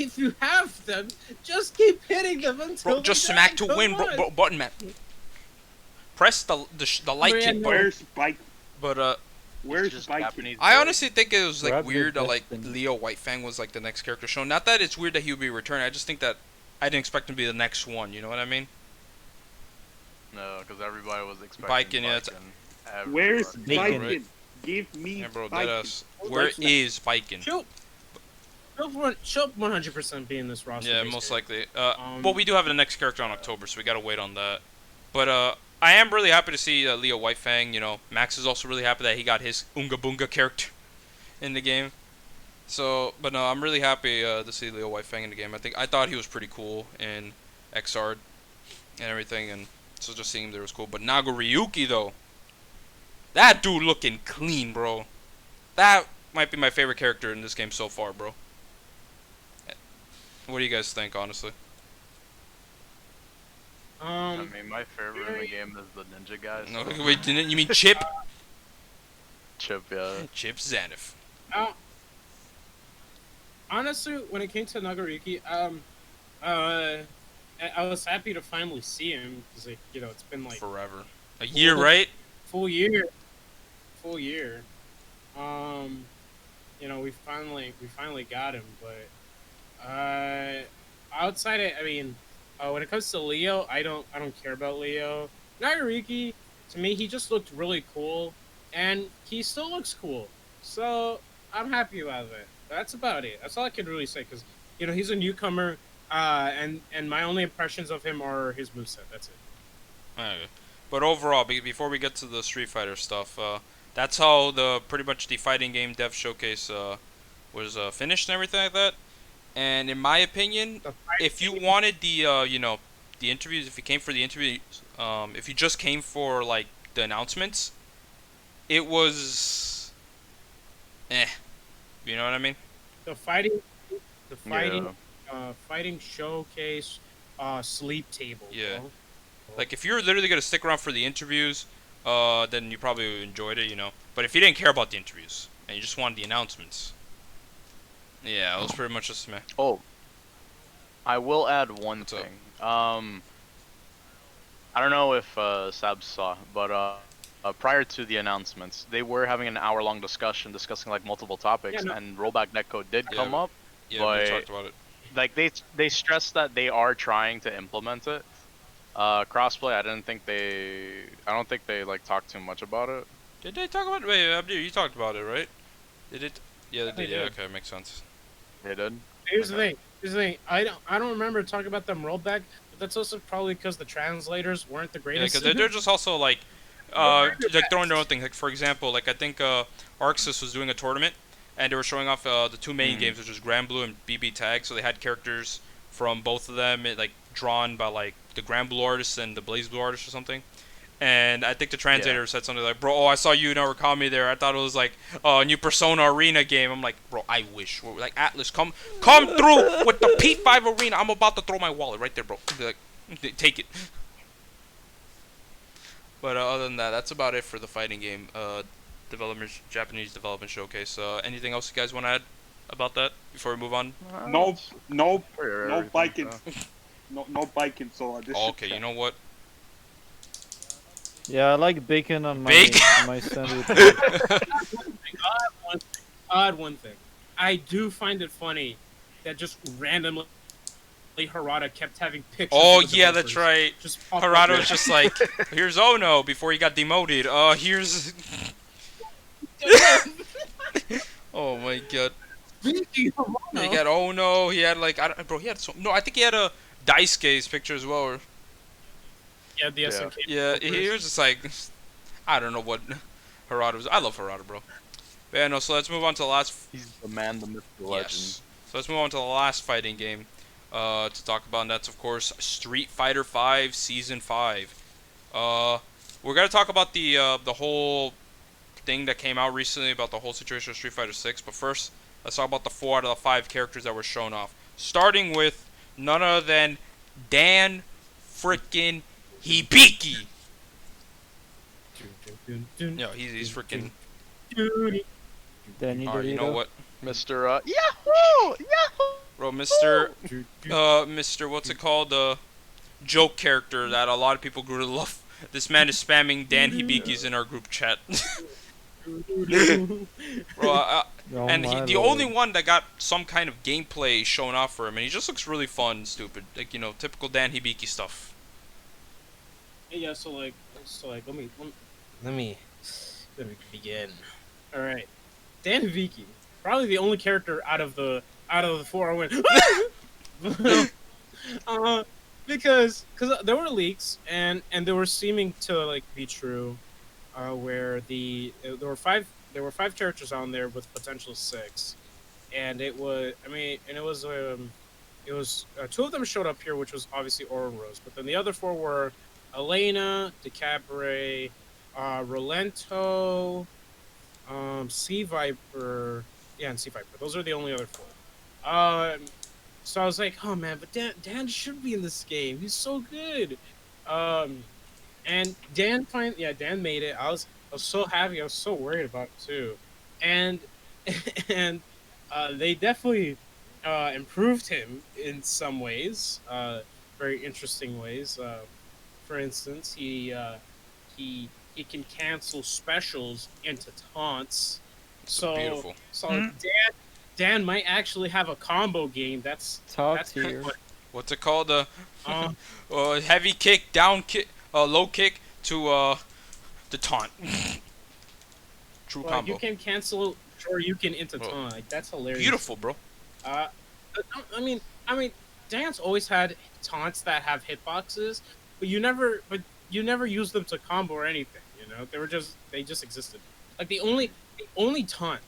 have them, just keep hitting them until Bro, just they smack die. to win, Come bro, on. button man. Press the like Yeah, kit no. button. Where's Spike? But Where's just Spike? Japanese I boy. honestly think it was like Grab your weird that like destiny. Leo Whitefang was like the next character shown. Not that it's weird that he would be returning. I just think that I didn't expect him to be the next one. You know what I mean? No, because everybody was expecting Biken, yeah, it's- Everybody. Where's Bacon. Spike? Give me Yeah, bro, Spike. deadass. Where is Biken? She'll 100% be in this roster. Yeah, basically. most likely. Um, But we do have the next character on October, so we gotta wait on that. But I am really happy to see Leo Whitefang. You know, Max is also really happy that he got his Unga Bunga character in the game. So, but no, I'm really happy to see Leo Whitefang in the game. I thought he was pretty cool in Xrd and everything, and so just seeing him there was cool. But Nago Ryuki though, that dude looking clean, bro. That might be my favorite character in this game so far, bro. What do you guys think, honestly? I mean, my favorite in the game is the ninja guy. No, So wait, you mean Chip? Chip, yeah. Chip Zanif. honestly, when it came to Nagoriki, I was happy to finally see him because, like, you know, it's been like Forever. A year, right? full year. You know, we finally got him, but outside it, I mean, when it comes to Leo, I don't care about Leo. Nagoriki, to me, he just looked really cool, and he still looks cool. So I'm happy about it. That's about it. That's all I can really say, because, you know, he's a newcomer, and my only impressions of him are his moveset. That's it. Okay. But overall, before we get to the Street Fighter stuff, that's how pretty much the fighting game dev showcase was finished and everything like that. And in my opinion, if you wanted the you know, the interviews, if you came for the interviews, if you just came for like the announcements, it was you know what I mean? The fighting fighting showcase, sleep table. Yeah. Bro. Like if you're literally gonna stick around for the interviews, then you probably enjoyed it, you know. But if you didn't care about the interviews and you just wanted the announcements, Yeah, it was pretty much just meh. Oh, I will add one What's up? thing. I don't know if Sab saw, but prior to the announcements, they were having an hour-long discussion discussing like multiple topics, no. and rollback netcode did Yeah, come up, Yeah, we but talked about it. like they stressed that they are trying to implement it. Crossplay, I don't think they like talked too much about it. Did they talk about it? Wait, Abdir, you talked about it, right? Did it? Yeah, they They did. Yeah, did. okay, makes sense. They did. Here's the Okay. thing. Here's the thing. I don't remember talking about them rollback, but that's also probably because the translators weren't the Yeah, greatest. because they're just also like, like throwing their own thing. Like for example, like I think Arxis was doing a tournament, and they were showing off the two main games, which was Grand Blue and BB Tag. So they had characters from both of them, like drawn by like the Grand Blue artist and the Blaze Blue artist or something. And I think the translator said something like, "Bro, I saw you in Origami there. I thought it was like a new Persona Arena game." I'm like, "Bro, I wish." We're like, Atlas, come through with the P5 Arena. I'm about to throw my wallet right there, bro. Like, take it. But other than that, that's about it for the fighting game. Japanese development showcase. Anything else you guys want to add about that before we move on? No Everything, biking. so. No biking. So this. Oh, okay, you know what? Yeah, I like bacon on my Bacon? on my sandwich. Odd one thing. I do find it funny that just randomly Harada kept having pictures. Oh of the yeah, that's developers right. Just pop up Harada there. was just like, "Here's Ono before he got demoted. Here's." Oh my god. Speaking of He Ono, got Ono. He had like, bro. He had no. I think he had a Daisuke's picture as well. Or, yeah, the Yeah. SNK. yeah, he developers. was just like, I don't know what Harada was. I love Harada, bro. But yeah, no. So let's move on to the last. He's the man, the myth, the legend. Yes. So let's move on to the last fighting game to talk about, and that's of course Street Fighter V Season 5. We're gonna talk about the whole thing that came out recently about the whole situation of Street Fighter 6. But first, let's talk about the 4 out of the 5 characters that were shown off. Starting with none other than Dan frickin' Hibiki. Yeah, he's freaking. Danny Alright, you know DeVito. what, Mr. Yahoo! Yahoo! bro, Mr. What's it called? Joke character that a lot of people grew to love. This man is spamming Dan Hibiki's in our group chat. Bro, Oh and my the lord. only one that got some kind of gameplay shown off for him, and he just looks really fun and stupid. Like, you know, typical Dan Hibiki stuff. Yeah, so like, Let me begin. all right, Dan Hibiki, probably the only character out of the 4 I went, because there were leaks and they were seeming to like be true, where there were five characters on there with potential 6, and it was two of them showed up here, which was obviously Aura Rose, but then the other 4 were Elena, DeCabaret, Rolento, Sea Viper, and Sea Viper. Those are the only other 4. So I was like, oh man, but Dan should be in this game. He's so good. And Dan made it. I was so happy. I was so worried about it too, and and they definitely improved him in some ways, very interesting ways. For instance, he can cancel specials into taunts. So Beautiful. so Dan might actually have a combo game. That's Top kind tier. of What's it called? uh, Heavy kick, down kick, low kick to taunt. True like combo. you can cancel or you can into taunt. Like, that's hilarious. Beautiful, bro. I mean, Dan's always had taunts that have hitboxes, but you never use them to combo or anything. You know, they just existed. Like the only taunt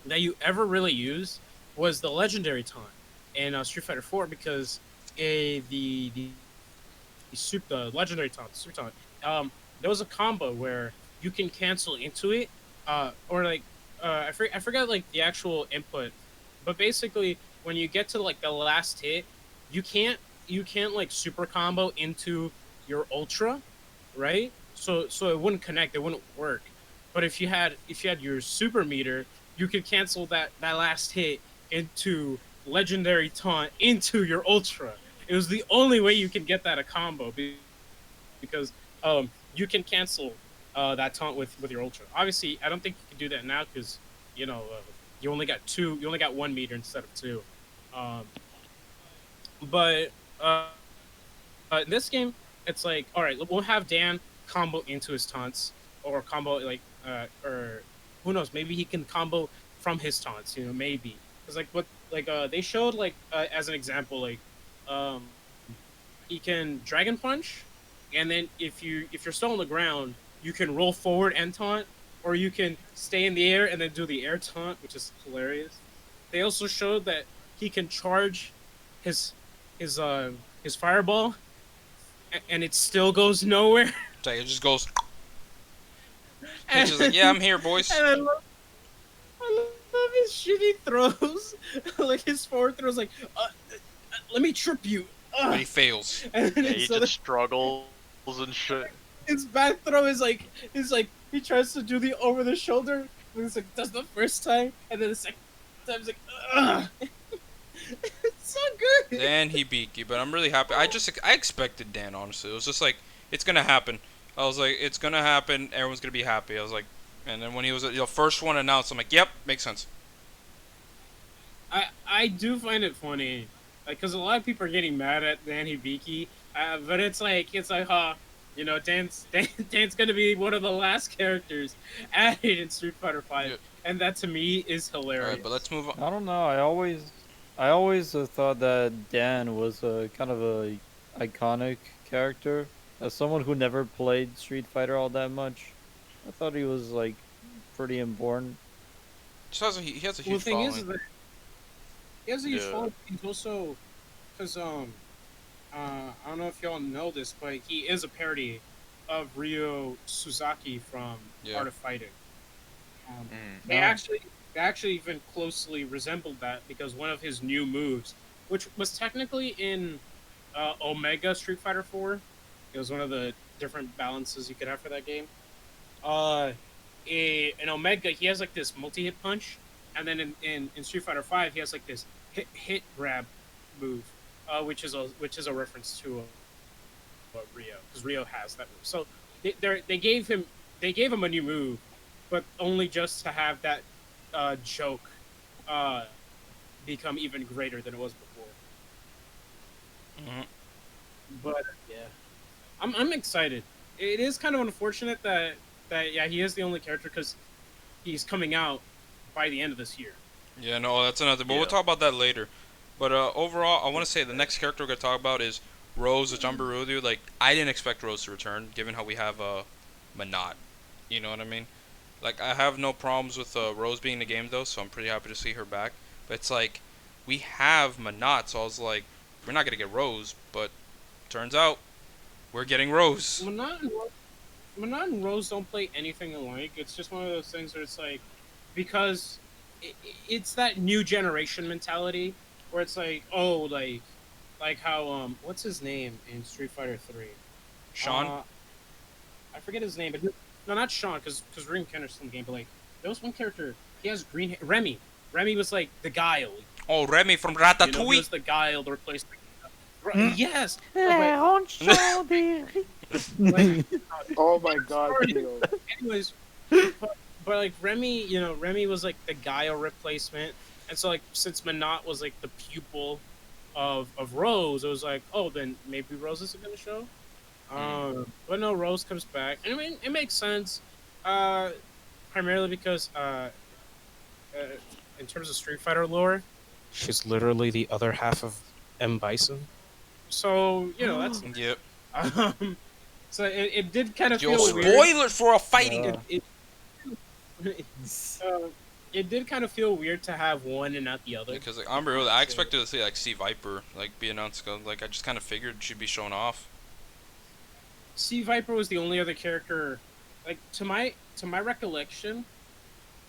that you ever really used was the legendary taunt in Street Fighter 4, because the legendary taunt, the super taunt, there was a combo where you can cancel into it, or like I forgot like the actual input, but basically when you get to like the last hit, you can't like super combo into your ultra, right? So it wouldn't connect, it wouldn't work. But if you had your super meter, you could cancel that last hit into legendary taunt into your ultra. It was the only way you can get that a combo because you can cancel that taunt with your ultra. Obviously, I don't think you can do that now because you know you only got two. You only got 1 meter instead of two. Um, but in this game, it's like, all right, we'll have Dan combo into his taunts or combo like or who knows, maybe he can combo from his taunts. You know, maybe because like what like they showed like as an example like um he can dragon punch, and then if you're still on the ground, you can roll forward and taunt, or you can stay in the air and then do the air taunt, which is hilarious. They also showed that he can charge his his fireball, and it still goes nowhere. It's like, it just goes. It's And, just like, yeah, I'm here, boys. and I love his shitty throws, like his forward throws, like let me trip you. But he fails. And Yeah, then he so just struggles and shit. his back throw is like he tries to do the over the shoulder, but it's like does the first time, and then the second time it's like ugh. It's so good. Dan he beat you, but I'm really happy. I expected Dan, honestly. It was just like, it's gonna happen. I was like, it's gonna happen. Everyone's gonna be happy. I was like, and then when he was the first one announced, I'm like, yep, makes sense. I do find it funny, like, because a lot of people are getting mad at Dan Hibiki, but it's like, you know, Dan's gonna be one of the last characters added in Street Fighter V, Yep. and that to me is hilarious. All right, but let's move on. I don't know. I always thought that Dan was a kind of a iconic character. As someone who never played Street Fighter all that much, I thought he was like pretty important. He has a Well, huge the thing following. is that he has a huge Yeah. following. He's also, because I don't know if y'all know this, but he is a parody of Ryo Suzaki from Yeah. Art of Fighting. Mm. They Oh. actually even closely resembled that because one of his new moves, which was technically in Omega Street Fighter 4, it was one of the different balances you could have for that game. In Omega, he has like this multi-hit punch, and then in Street Fighter 5, he has like this hit grab move, which is a reference to Rio, because Rio has that move. So they gave him a new move, but only just to have that joke become even greater than it was before. Mhm. But yeah, I'm excited. It is kind of unfortunate that yeah, he is the only character because he's coming out by the end of this year. Yeah, no, that's another. But we'll Yeah. talk about that later. But overall, I want to say the next character we're gonna talk about is Rose, which I'm real with you. Like, I didn't expect Rose to return, given how we have Manat. You know what I mean? Like, I have no problems with Rose being in the game though, so I'm pretty happy to see her back. But it's like, we have Manat, so I was like, we're not gonna get Rose, but turns out we're getting Rose. Manat and Rose don't play anything alike. It's just one of those things where it's like, because it's that new generation mentality where it's like, oh, like how what's his name in Street Fighter 3? Sean. I forget his name, but no, not Sean, because Ring Kenner's still in the game. But like, there was one character. He has green hair. Remy. Remy was like the Guile. Oh, Remy from You know, he Ratatouille. was the Guile to replace. Hmm? Yes. Oh my god, Sorry. Theo. Anyways, but like Remy, you know, Remy was like the Guile replacement, and so like since Manat was like the pupil of Rose, it was like, oh, then maybe Rose isn't gonna show. But no, Rose comes back. I mean, it makes sense, primarily because in terms of Street Fighter lore, She's literally the other half of M. Bison. so you know that's Yep. so it did kind of Yo, feel weird. spoiler for a fighting. Yeah. It did kind of feel weird to have one and not the other. Because like, I'm real. I expected to see like C Viper like be announced. 'Cause, like, I just kind of figured she'd be shown off. Sea Viper was the only other character, like to my recollection.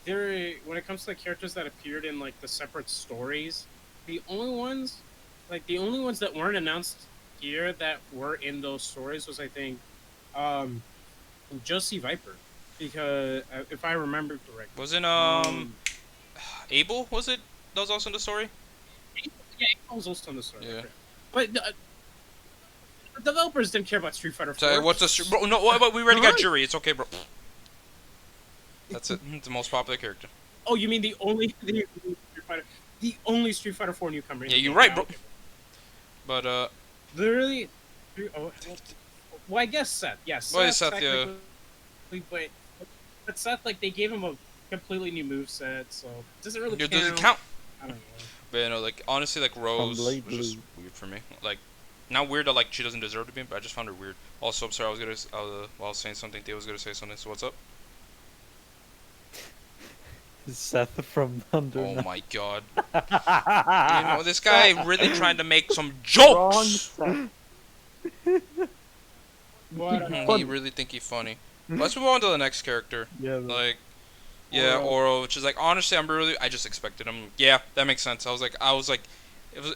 When it comes to the characters that appeared in like the separate stories, the only ones that weren't announced here that were in those stories was, I think, just Sea Viper, because if I remember correctly, Was it Abel? Was it? that was also in the story? Yeah, April was also in the story. Yeah. But the developers didn't care about Street Fighter 4. So what's the bro? No, but we already got Huh? Jury. It's okay, bro. That's it. It's the most popular character. Oh, you mean the only Street Fighter 4 newcomer? in Yeah, the you're game. right, Ah, bro. okay. But Literally. Oh, well, I guess Seth. Yes. Well, yeah, Seth, yeah. But Seth, like, they gave him a completely new moveset, so it doesn't really it count. doesn't count. I don't know. But you know, like honestly, like Rose Blade was just Blue. weird for me. Like, not weird that like she doesn't deserve to be, but I just found her weird. Also, I'm sorry, while I was saying something, Theo was gonna say something. So what's up? Seth from Thunder. Oh Knight. my god. You know, this guy really trying to make some jokes. Wrong What? He really think he's funny. Let's move on to the next character. Yeah, bro. Like, yeah, Oro, which is like honestly, I just expected him. Yeah, that makes sense. I was like,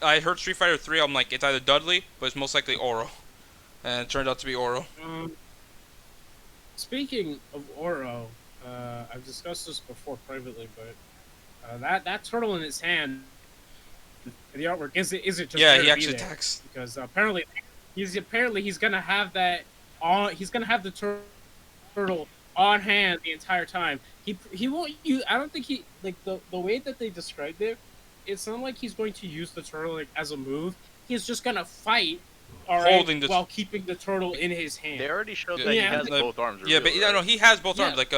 I heard Street Fighter 3. I'm like, it's either Dudley, but it's most likely Oro, and it turned out to be Oro. Speaking of Oro, I've discussed this before privately, but that turtle in his hand, the artwork isn't just Yeah, there he to actually be there, attacks. because apparently he's gonna have that on. He's gonna have the turtle on hand the entire time. He won't use. I don't think he like the way that they described it. It's not like he's going to use the turtle like, as a move. He's just gonna fight, all right, Holding the- while keeping the turtle in his hand. They already showed Yeah, that he yeah, has like- both arms. Yeah, but revealed, no, right? he has both Yeah. arms. Like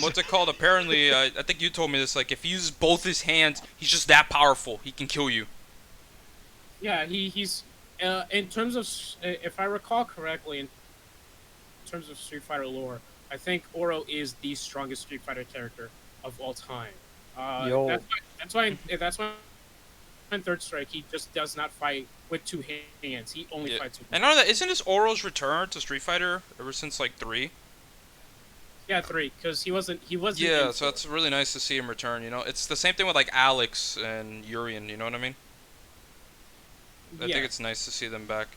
what's it called? Apparently, I think you told me this. Like, if he uses both his hands, he's just that powerful. He can kill you. Yeah, he's in terms of if I recall correctly, in terms of Street Fighter lore, I think Oro is the strongest Street Fighter character of all time. Yo. That's why in Third Strike he just does not fight with two hands. He only Yeah. fights with And one. now that isn't this Oro's return to Street Fighter ever since like 3? Yeah, 3, because he wasn't. Yeah, in so 4. it's really nice to see him return. You know, it's the same thing with like Alex and Urian. You know what I mean? I Yeah. think it's nice to see them back.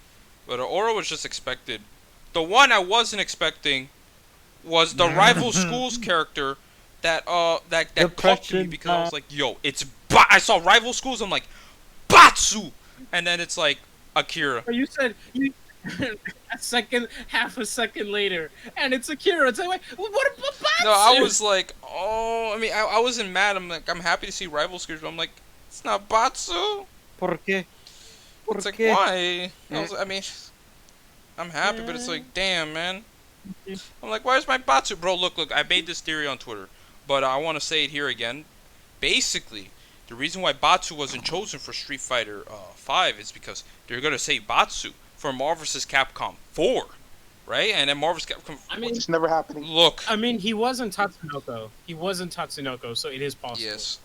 But Oro was just expected. The one I wasn't expecting was the rival schools character that that caught me Depression because I was like, yo, it's I saw rival schools. I'm like, Batsu, and then it's like Akira. Or you said you. half a second later, and it's Akira. It's like, what about Batsu? No, I was like, oh, I mean, I wasn't mad. I'm like, I'm happy to see rival schools, but I'm like, it's not Batsu. ¿Por qué? ¿Por It's like, qué? why? I mean, I'm happy, but it's like, damn, man. I'm like, where's my Batsu? Bro, look, I made this theory on Twitter, but I want to say it here again. Basically, the reason why Batsu wasn't chosen for Street Fighter 5 is because they're going to say Batsu for Marvel vs. Capcom 4, right? And then Marvel vs. Capcom... I mean, It's never happening. Look. I mean, he was in Tatsunoko. So it is possible. Yes.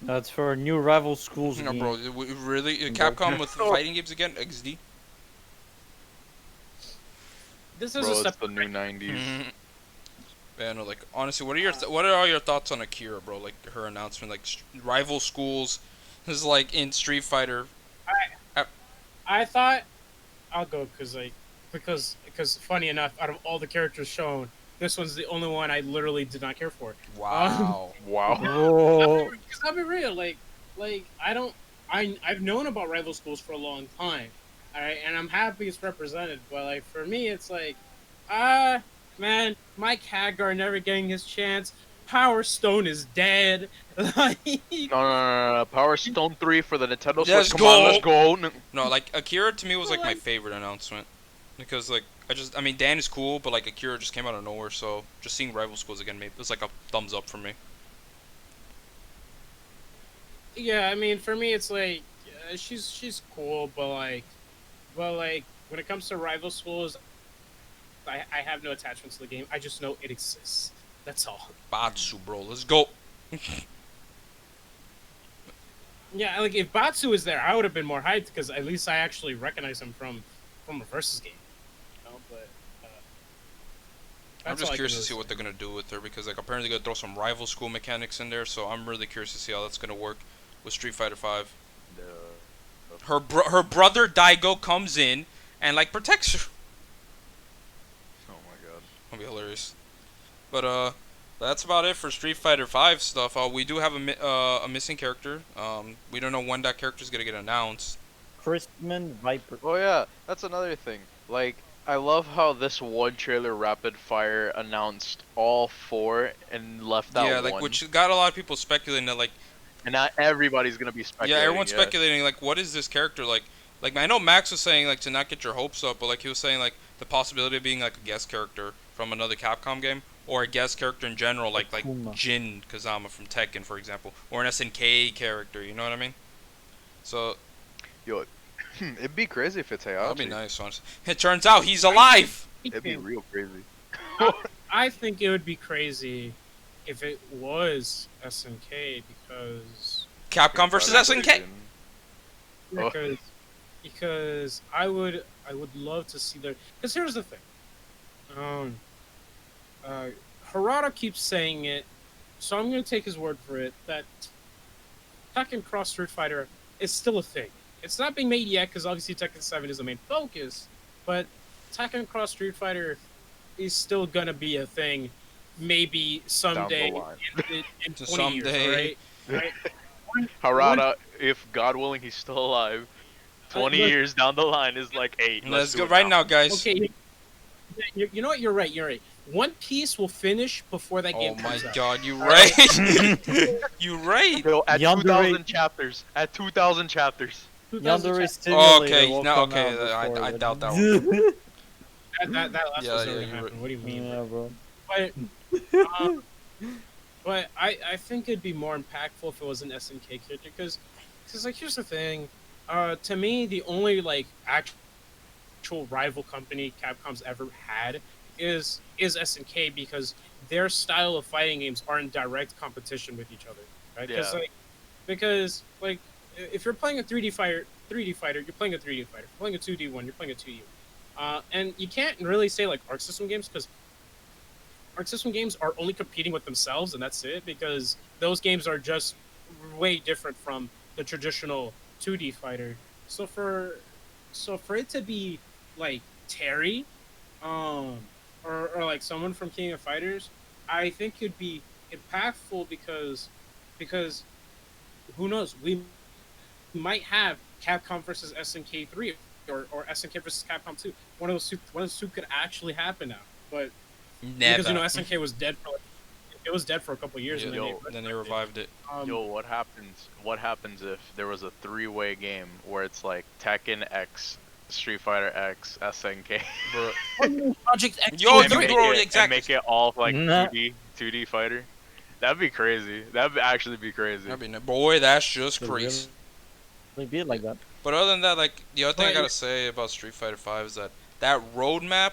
That's for new rival schools. No, game. bro, really? Capcom with fighting games again? XD? This is Bro, a it's step. the new 90s. Yeah, no, like honestly, what are all your thoughts on Akira, bro? Like her announcement, like rival schools, is like in Street Fighter. I thought I'll go because funny enough, out of all the characters shown, this one's the only one I literally did not care for. Wow. Wow. Oh, Because I'll be real, like I've known about rival schools for a long time, alright, and I'm happy it's represented. But like for me, it's like, man, Mike Hagar never getting his chance. Power Stone is dead. Like, No. Power Stone 3 for the Nintendo Switch. Let's Come on, go. let's go. No. No, like Akira to me was like my Like- favorite announcement, because like I mean Dan is cool, but like Akira just came out of nowhere, so just seeing rival schools again, maybe it was like a thumbs up for me. yeah, I mean, for me, it's like she's cool, but like when it comes to rival schools, I have no attachment to the game. I just know it exists. That's all. Batsu, bro, let's go. Yeah, like if Batsu was there, I would have been more hyped because at least I actually recognize him from a versus game. You know, but I'm that's just all I curious can to see really what they're gonna do with her, because like apparently they're gonna throw some rival school mechanics in there, so I'm really curious to see how that's gonna work with Street Fighter 5. Her brother Daigo comes in and like protects her. Oh my god. That'll be hilarious. But That's about it for Street Fighter 5 stuff. We do have a missing character. We don't know when that character is gonna get announced. Christman Viper. Oh yeah, that's another thing. Like, I love how this one trailer rapid fire announced all 4 and left out Yeah, like one. which got a lot of people speculating that like And not everybody's gonna be speculating. yeah, everyone's speculating like what is this character like? Like I know Max was saying like to not get your hopes up, but like he was saying like the possibility of being like a guest character from another Capcom game or a guest character in general, like Akuma. Jin Kazama from Tekken, for example, or an SNK character. You know what I mean? So Yo, it'd be crazy if it's Heihachi. that'd be nice. Honestly, it turns out he's alive. It'd be real crazy. I think it would be crazy if it was SNK because Capcom versus SNK. Oh. because I would love to see their, because here's the thing. Harada keeps saying it, so I'm gonna take his word for it that Tekken Cross Street Fighter is still a thing. It's not being made yet because obviously Tekken 7 is the main focus, but Tekken Cross Street Fighter is still gonna be a thing. Maybe someday in 20 Someday. years, right? Harada, if God willing he's still alive, 20 years down the line is like, hey, Let's do go it right now, guys. Okay, you know what? You're right. One Piece will finish before that game Oh my comes out. God, you right? You right? Yo, at Yandere- 2,000 chapters. At 2,000 chapters. 2000 Yandere chap- Simulator Okay, will no, come okay, out before I that. doubt that one. that last Yeah, one's yeah, already you're happened. What do you mean? Yeah, bro. But I think it'd be more impactful if it was an SNK character because like here's the thing, to me the only like actual rival company Capcom's ever had is SNK because their style of fighting games are in direct competition with each other, right? Yeah. Because if you're playing a 3D fighter, you're playing a 3D fighter. If you're playing a 2D one, you're playing a 2D one. And you can't really say like Arc System games because Arc System games are only competing with themselves, and that's it. Because those games are just way different from the traditional 2D fighter. So for it to be like Terry, or like someone from King of Fighters, I think it'd be impactful because who knows, we might have Capcom versus SNK 3 or SNK versus Capcom 2. One of those two could actually happen now, but Never. because SNK was dead for a couple of years, Yeah, and then they revived it. Yo, what happens if there was a 3-way game where it's like Tekken X, Street Fighter X, SNK, Bro. Project X? Yo, and, dude, make bro, it, exactly. and make it all like Nah. 2D fighter? That'd be crazy. That'd actually be crazy. I mean, boy, that's just crazy. They be it like that. But other than that, like the other thing I But- gotta say about Street Fighter 5 is that roadmap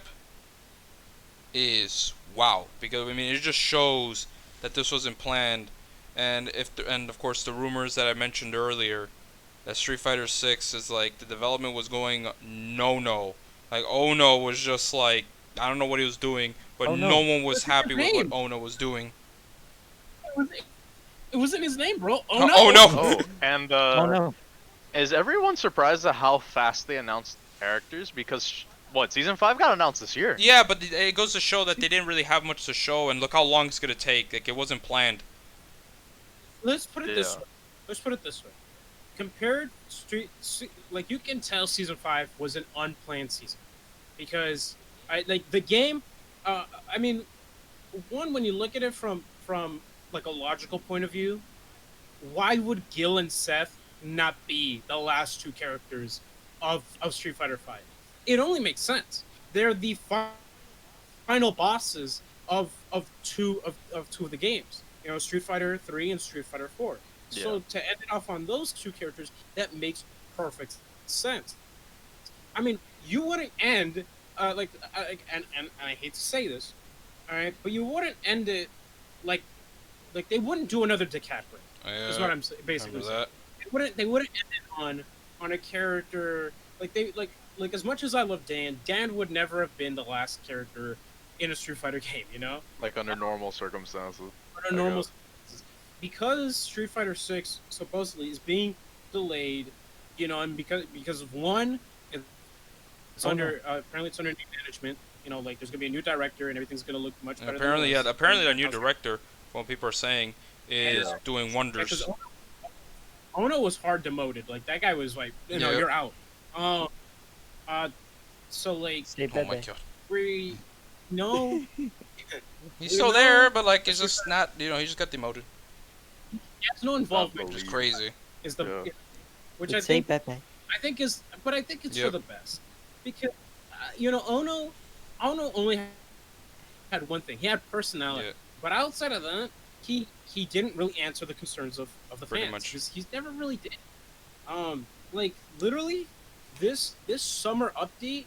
is wow, because I mean it just shows that this wasn't planned, and and of course the rumors that I mentioned earlier that Street Fighter 6 is like the development was going no, like Ono was just like I don't know what he was doing, but Oh, no. no one was What's his happy with what name? Ono was doing. It wasn't his name, bro. Oh no! Oh, no. Oh, and Oh no. is everyone surprised at how fast they announced characters? Because what, season 5 got announced this year? Yeah, but it goes to show that they didn't really have much to show, and look how long it's gonna take. Like it wasn't planned. Let's put it this Yeah. way. Compared like you can tell season 5 was an unplanned season because the game. I mean, one, when you look at it from like a logical point of view, why would Gil and Seth not be the last two characters of Street Fighter 5? It only makes sense. They're the final bosses of two of the games. You know, Street Fighter 3 and Street Fighter 4. So Yeah. to end it off on those two characters, that makes perfect sense. I mean, you wouldn't end and I hate to say this, all right, but you wouldn't end it like they wouldn't do another Decathlon. Is what I'm basically saying. That. They wouldn't end it on a character like as much as I love Dan would never have been the last character in a Street Fighter game, you know? Like under normal circumstances. Under normal circumstances. Because Street Fighter 6 supposedly is being delayed, you know, and because of one, It's Oh, under apparently it's under new management. You know, like there's gonna be a new director and everything's gonna look much better. Apparently, than it yeah. was. Apparently, the And new I was- director, what people are saying, is Yeah. doing Yeah, wonders. 'cause Ono was hard demoted. Like that guy was like, you know, Yeah. you're out. So like Stay Oh my baby. god. we no, He's still there, but like it's just not. You know, he just got demoted. he has no involvement. Which is crazy. Is the Yeah. which I Stay think baby. but I think it's Yep. for the best because you know Ono only had one thing. He had personality, Yeah. but outside of that, he didn't really answer the concerns of the Pretty fans. much. He's never really did. Like literally, this summer update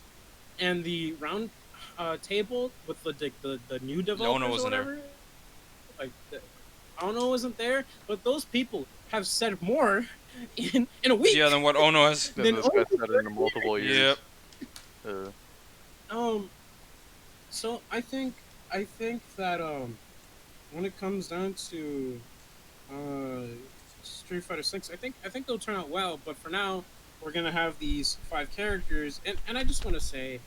and the round table with the new developers or wasn't there. whatever. Like Ono wasn't there, but those people have said more in a week. Yeah, than what Ono has. Then Then this guy Ono- said it in multiple years. Yep. So I think that when it comes down to Street Fighter 6, I think they'll turn out well. But for now, we're gonna have these 5 characters, and I just want to say,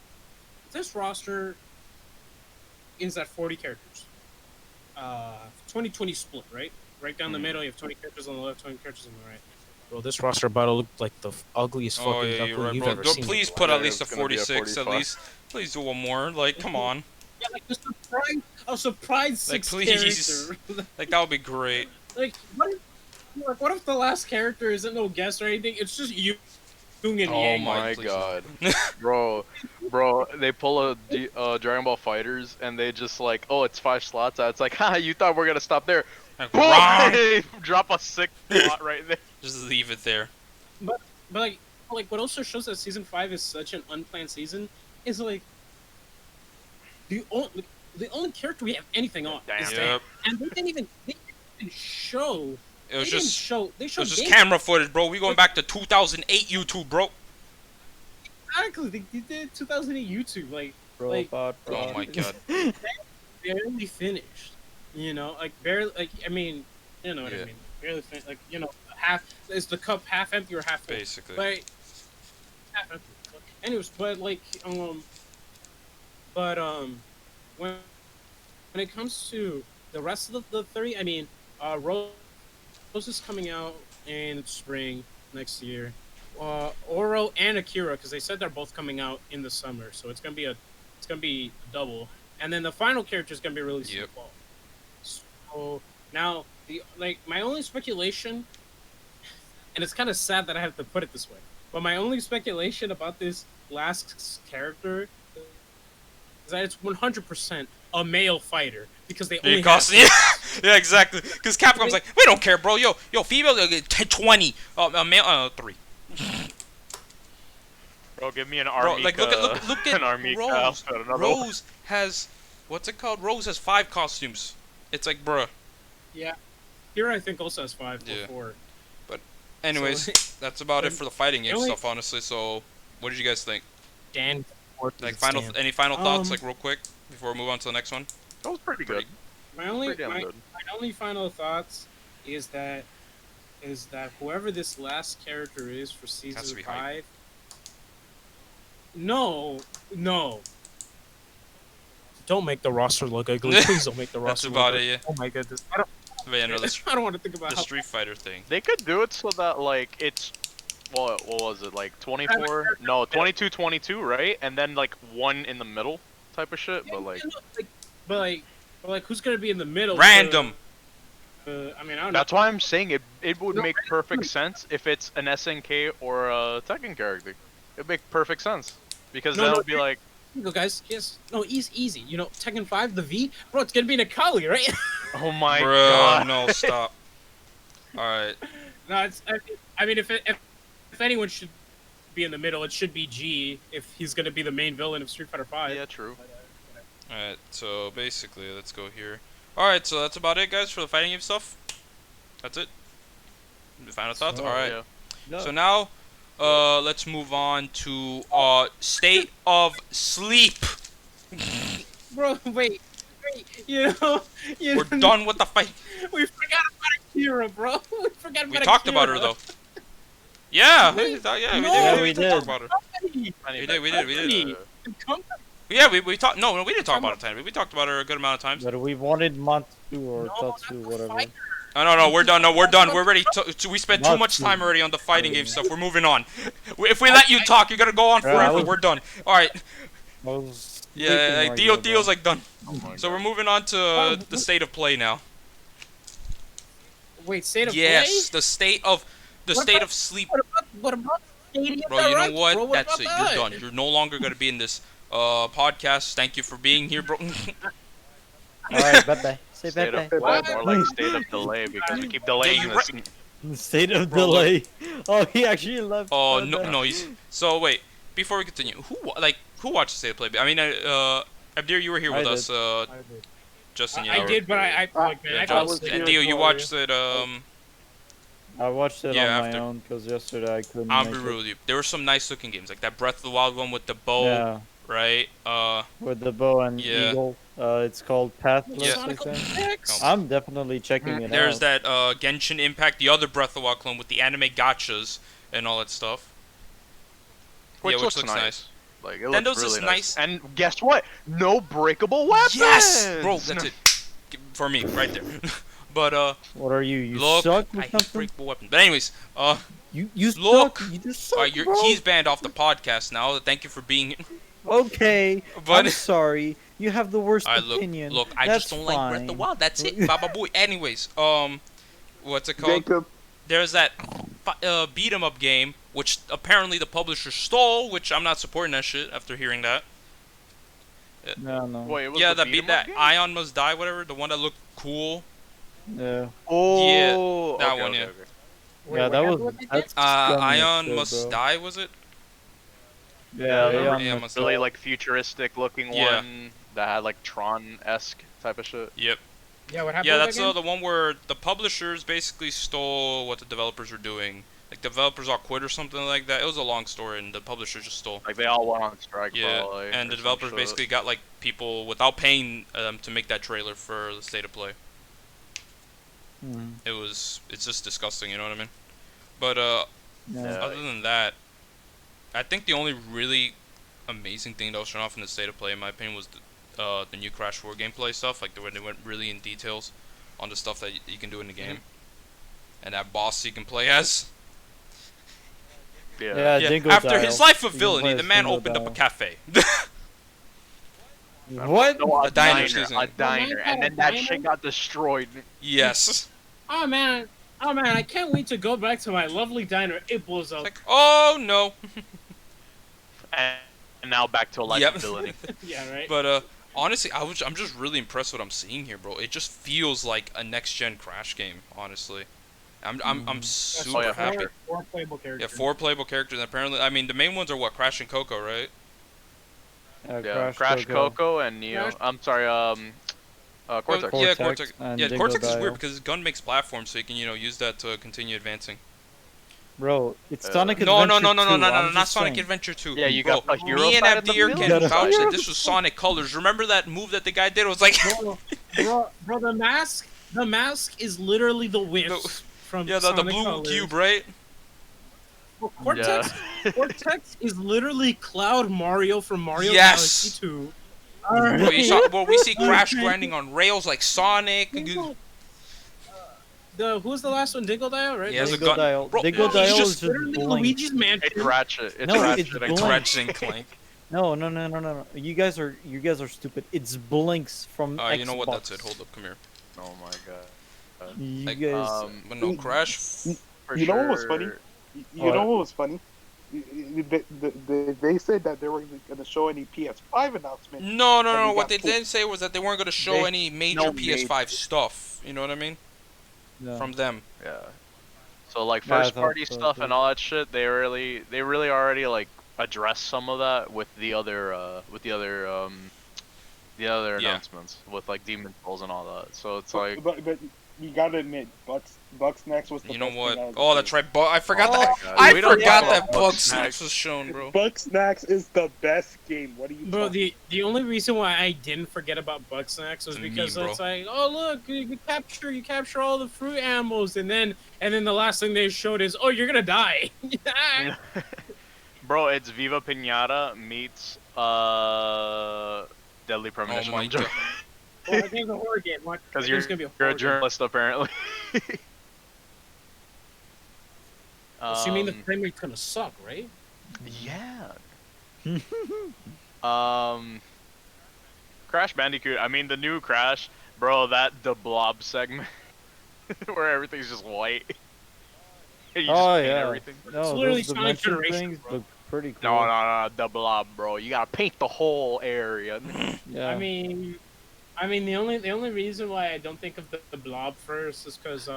this roster is at 40 characters. 2020 split, right? Right down the middle, you have 20 characters on the left, 20 characters on the right. Bro, this roster battle looked like the ugliest Oh fucking yeah, duckling you're right, you've bro. ever Don't- seen. please in put your at life. least a it's gonna be a 46 at 45. least. Please do one more. Like, come on. Yeah, like a surprise Like, 6 please. character. Like that would be great. Like what if the last character isn't no guest or anything? It's just you, Jung and Oh Yang. my- My please. god, bro, they pull a Dragon Ball Fighters and they just like, oh, it's 5 slots. It's like, ha, you thought we're gonna stop there? Like, Boom! wrong. They drop a 6th slot right there. Just leave it there. But like what also shows that season 5 is such an unplanned season is like the only character we have anything on Damn. is Yep. that, and they didn't even show. It was they didn't just. show. They It showed was just gameplay. camera footage, bro. We going back to 2008 YouTube, bro. Exactly. They did 2008 YouTube. Like Robot, Oh my god. barely finished. You know, like barely. Like I mean, you know what Yeah. I mean. Barely finished. Like you know, half is the cup half empty or half full? Basically. But half empty. Anyways, but like when it comes to the rest of the 30, I mean, Rose is coming out in spring next year. Oro and Akira, because they said they're both coming out in the summer, so it's gonna be a double. And then the final character is gonna be released in the Yep. fall. So now my only speculation, and it's kind of sad that I have to put it this way, but my only speculation about this last character is that it's 100% a male fighter because they only It costs, have yeah, yeah, exactly. Because Capcom's like, we don't care, bro. Yo, female, 20. Male, 3. Bro, give me an Bro, army. like, look at an army Rose. cow, another one. Rose has, what's it called? Rose has 5 costumes. It's like, bruh. Yeah, here I think also has 5 Yeah. or 4. Anyways, that's about it for the fighting game only- stuff, honestly. So, what did you guys think? Dan, Like, any final thoughts, Um, like, real quick, before we move on to the next one? That was pretty good. my only Pretty damn my, good. my only final thoughts is that whoever this last character is for Has to season be hype. 5. No. Don't make the roster look ugly. Please don't make the That's roster about look it, ugly. yeah. Oh my goodness. But yeah, no, the I don't want to think about the how. Street Fighter thing. They could do it so that like it's what was it like 24? No, 22, 22, right? And then like 1 in the middle type of shit. But like but like, who's gonna be in the middle? Random. I mean, I don't know. that's why I'm saying it would No, make perfect sense if it's an SNK or a Tekken character. It'd make perfect sense because No, then no, it'd be like, Here you go, guys. Yes. No, easy. You know, Tekken 5, the V, bro. It's gonna be Nakali, right? oh my Bro, god. no, stop. Alright. No, I mean, if anyone should be in the middle, it should be G if he's gonna be the main villain of Street Fighter 5. Yeah, true. Alright, so basically, let's go here. Alright, so that's about it, guys, for the fighting game stuff. That's it. The final thoughts? So, Alright. Yeah. No. So now, let's move on to, State of Sleep. Bro, wait. You know, We're done with the fight. We forgot about Akira, bro. We forgot about We talked about her, Akira. though. Yeah, Wait, yeah, Yeah, we we did talk did. about it. Company. We did. The company. Yeah, we talked. No, we didn't talk about it tonight. We talked about it a good amount of times. But we wanted Matsu or No, Tatsu, not the whatever. fighter. Oh, no, we're done. No, we're done. We're ready. We spent too much Matsu. time already on the fighting game stuff. We're moving on. If we let you talk, you're gonna go on Yeah, I forever. was- We're done. All right. I was Yeah, sleeping like right Dio, there, Dio's bro. like done. Oh my So God. we're moving on to the state of play now. Wait, state of Yes, the state of What sleep. play? What about Stadium Bro, you know Direct, what? bro? That's about it. that? You're done. You're no longer gonna be in this podcast. Thank you for being here, bro. Alright, bye bye. Say State bye of bye. play, What? more like state of delay because we keep delaying you're this. State of Bro, delay. Oh, he actually left. Oh Bye no, bye. no. So wait, before we continue, who watched the state of play? I mean, Abdir, you were here with I us. did. Justin, you I know. did, but I like, man, Yeah, I I got was sick. and here Dio, you for- watched it. I watched it Yeah, on after- my own because yesterday I couldn't. I'll make be it. real with you. There were some nice looking games, like that Breath of the Wild one with the bow, Yeah, right? with the bow and Yeah. eagle. It's called Pathless. Yeah. I Sonic think. 06. I'm definitely checking it There's out. that Genshin Impact, the other Breath of the Wild clone with the anime gachas and all that stuff. Which Yeah, looks nice. Like it Then looks those is really nice. nice. And guess what? No breakable weapons. Yes, bro, that's it for me right there. But What are you? You look, suck I or hate something? breakable weapons. But anyways, You look. suck. You just suck, alright, bro. he's banned off the podcast now. Thank you for being here. Okay, But I'm sorry. You have the worst I opinion. look, I That's just don't like Breath of the fine. Wild. That's it, Baba Boy. Anyways, what's it called? Jacob, There's that beat 'em up game, which apparently the publisher stole, which I'm not supporting that shit after hearing that. No, no. Wait, it was Yeah, the that beat 'em beat up that game? Ion Must Die, whatever, the one that looked cool. Yeah. Oh, that okay, one, okay, yeah. okay. Wait, Yeah, what that happened was. with it That's again? scummy as Ion shit, Must bro. Die, was it? Yeah, Yeah, Ion Ion Must Must Really Die. like futuristic looking Yeah. one that had like Tron-esque type of shit. Yep. Yeah, what happened Yeah, with that's that game? the one where the publishers basically stole what the developers were doing. Like, developers all quit or something like that. It was a long story, and the publishers just stole. Like they all went on strike Yeah, probably. and or the some developers shit. basically got like people without paying to make that trailer for the state of play. Mhm. It's just disgusting, you know what I mean? But Yeah. Yeah. other than that, I think the only really amazing thing that was shown off in the state of play, in my opinion, was the new Crash 4 gameplay stuff. Like when they went really in details on the stuff that you can do in the game, and that boss you can play as. Yeah. Yeah, Yeah, Dingo after Dial. his life of You can villainy, play the as man Dingo opened up a Dial. cafe. What? No, A diner, excuse me. A diner, and then that diner? shit got destroyed. Yes. Oh man, I can't wait to go back to my lovely diner. It blows up. Like, oh no. And now back to a life Yep. of villainy. Yeah, right. But honestly, I'm just really impressed with what I'm seeing here, bro. It just feels like a next gen Crash game, honestly. I'm super yeah, happy. Four playable characters. Yeah, 4 playable characters. And apparently, I mean, the main ones are what, Crash and Coco, right? Yeah, Crash Coco and Neo. Crash- I'm sorry, Cortex. Yeah, Cortex Cortex. and Yeah, Dingo Cortex is Dial. weird because his gun makes platforms, so you can use that to continue advancing. Bro, it's Uh, Sonic No, Adventure no, no, no, no, 2, no, no, I'm not just Sonic saying. Adventure 2. Yeah, you Bro, got the hero me and side and the Abdir villain can side. vouch that Hero this was Sonic Colors. Remember that move that the guy did? It was like, bro, the mask is literally the wisp from yeah, the Sonic blue Colors. cube, right? Well, Cortex, Cortex is literally Cloud Mario from Mario Yes. Galaxy 2. Well, we see Crash grinding on rails like Sonic. Who's the last one? Dingo Dial, right? He has a Dingo gun. Dial. Bro, Dingo he's Dial just is just Literally Blink. Luigi's Mansion. It's Ratchet. It's No, Ratchet. it's and Blink. Clank. Ratchet and Clank. No. You guys are stupid. It's Blinks from Xbox. You know what? That's it. Hold up. Come here. Oh my god. You Like, guys. But no, Crash. For You know what was sure. funny? You What? know what was funny? They said that they were going to show any PS5 announcement. No. And we What got they two. didn't say was that they weren't going to show They- any major no PS5 major. stuff. You know what I mean? No. From them. Yeah. So like Yeah, I first thought party so, stuff too. and all that shit, they really already like addressed some of that with the other Yeah. announcements with like Demon Souls and all that. So it's like But you gotta admit, Bugsnax was the You know best what? thing out of the Oh, game. that's right. I forgot Oh that. my God. I We don't forgot talk that about Bugsnax was shown, bro. Bugsnax is the best game. What are you Bro, talking the only reason why I didn't forget about Bugsnax was It's a because meme, it's bro. like, oh look, you capture all the fruit animals, and then the last thing they showed is, oh, you're gonna die. Bro, it's Viva Pinata meets Deadly Premonition. Oh my God. Well, the game's a horror game. Because It's gonna be a you're a horror game. journalist apparently. Assuming the frame rate's gonna suck, right? Yeah. Crash Bandicoot. I mean, the new Crash, bro. The blob segment where everything's just white. You just Oh paint yeah. everything. No, literally those Sonic dimension Generation, things bro. look pretty cool. No, the blob, bro. You gotta paint the whole area. Yeah. I mean, the only reason why I don't think of the blob first is because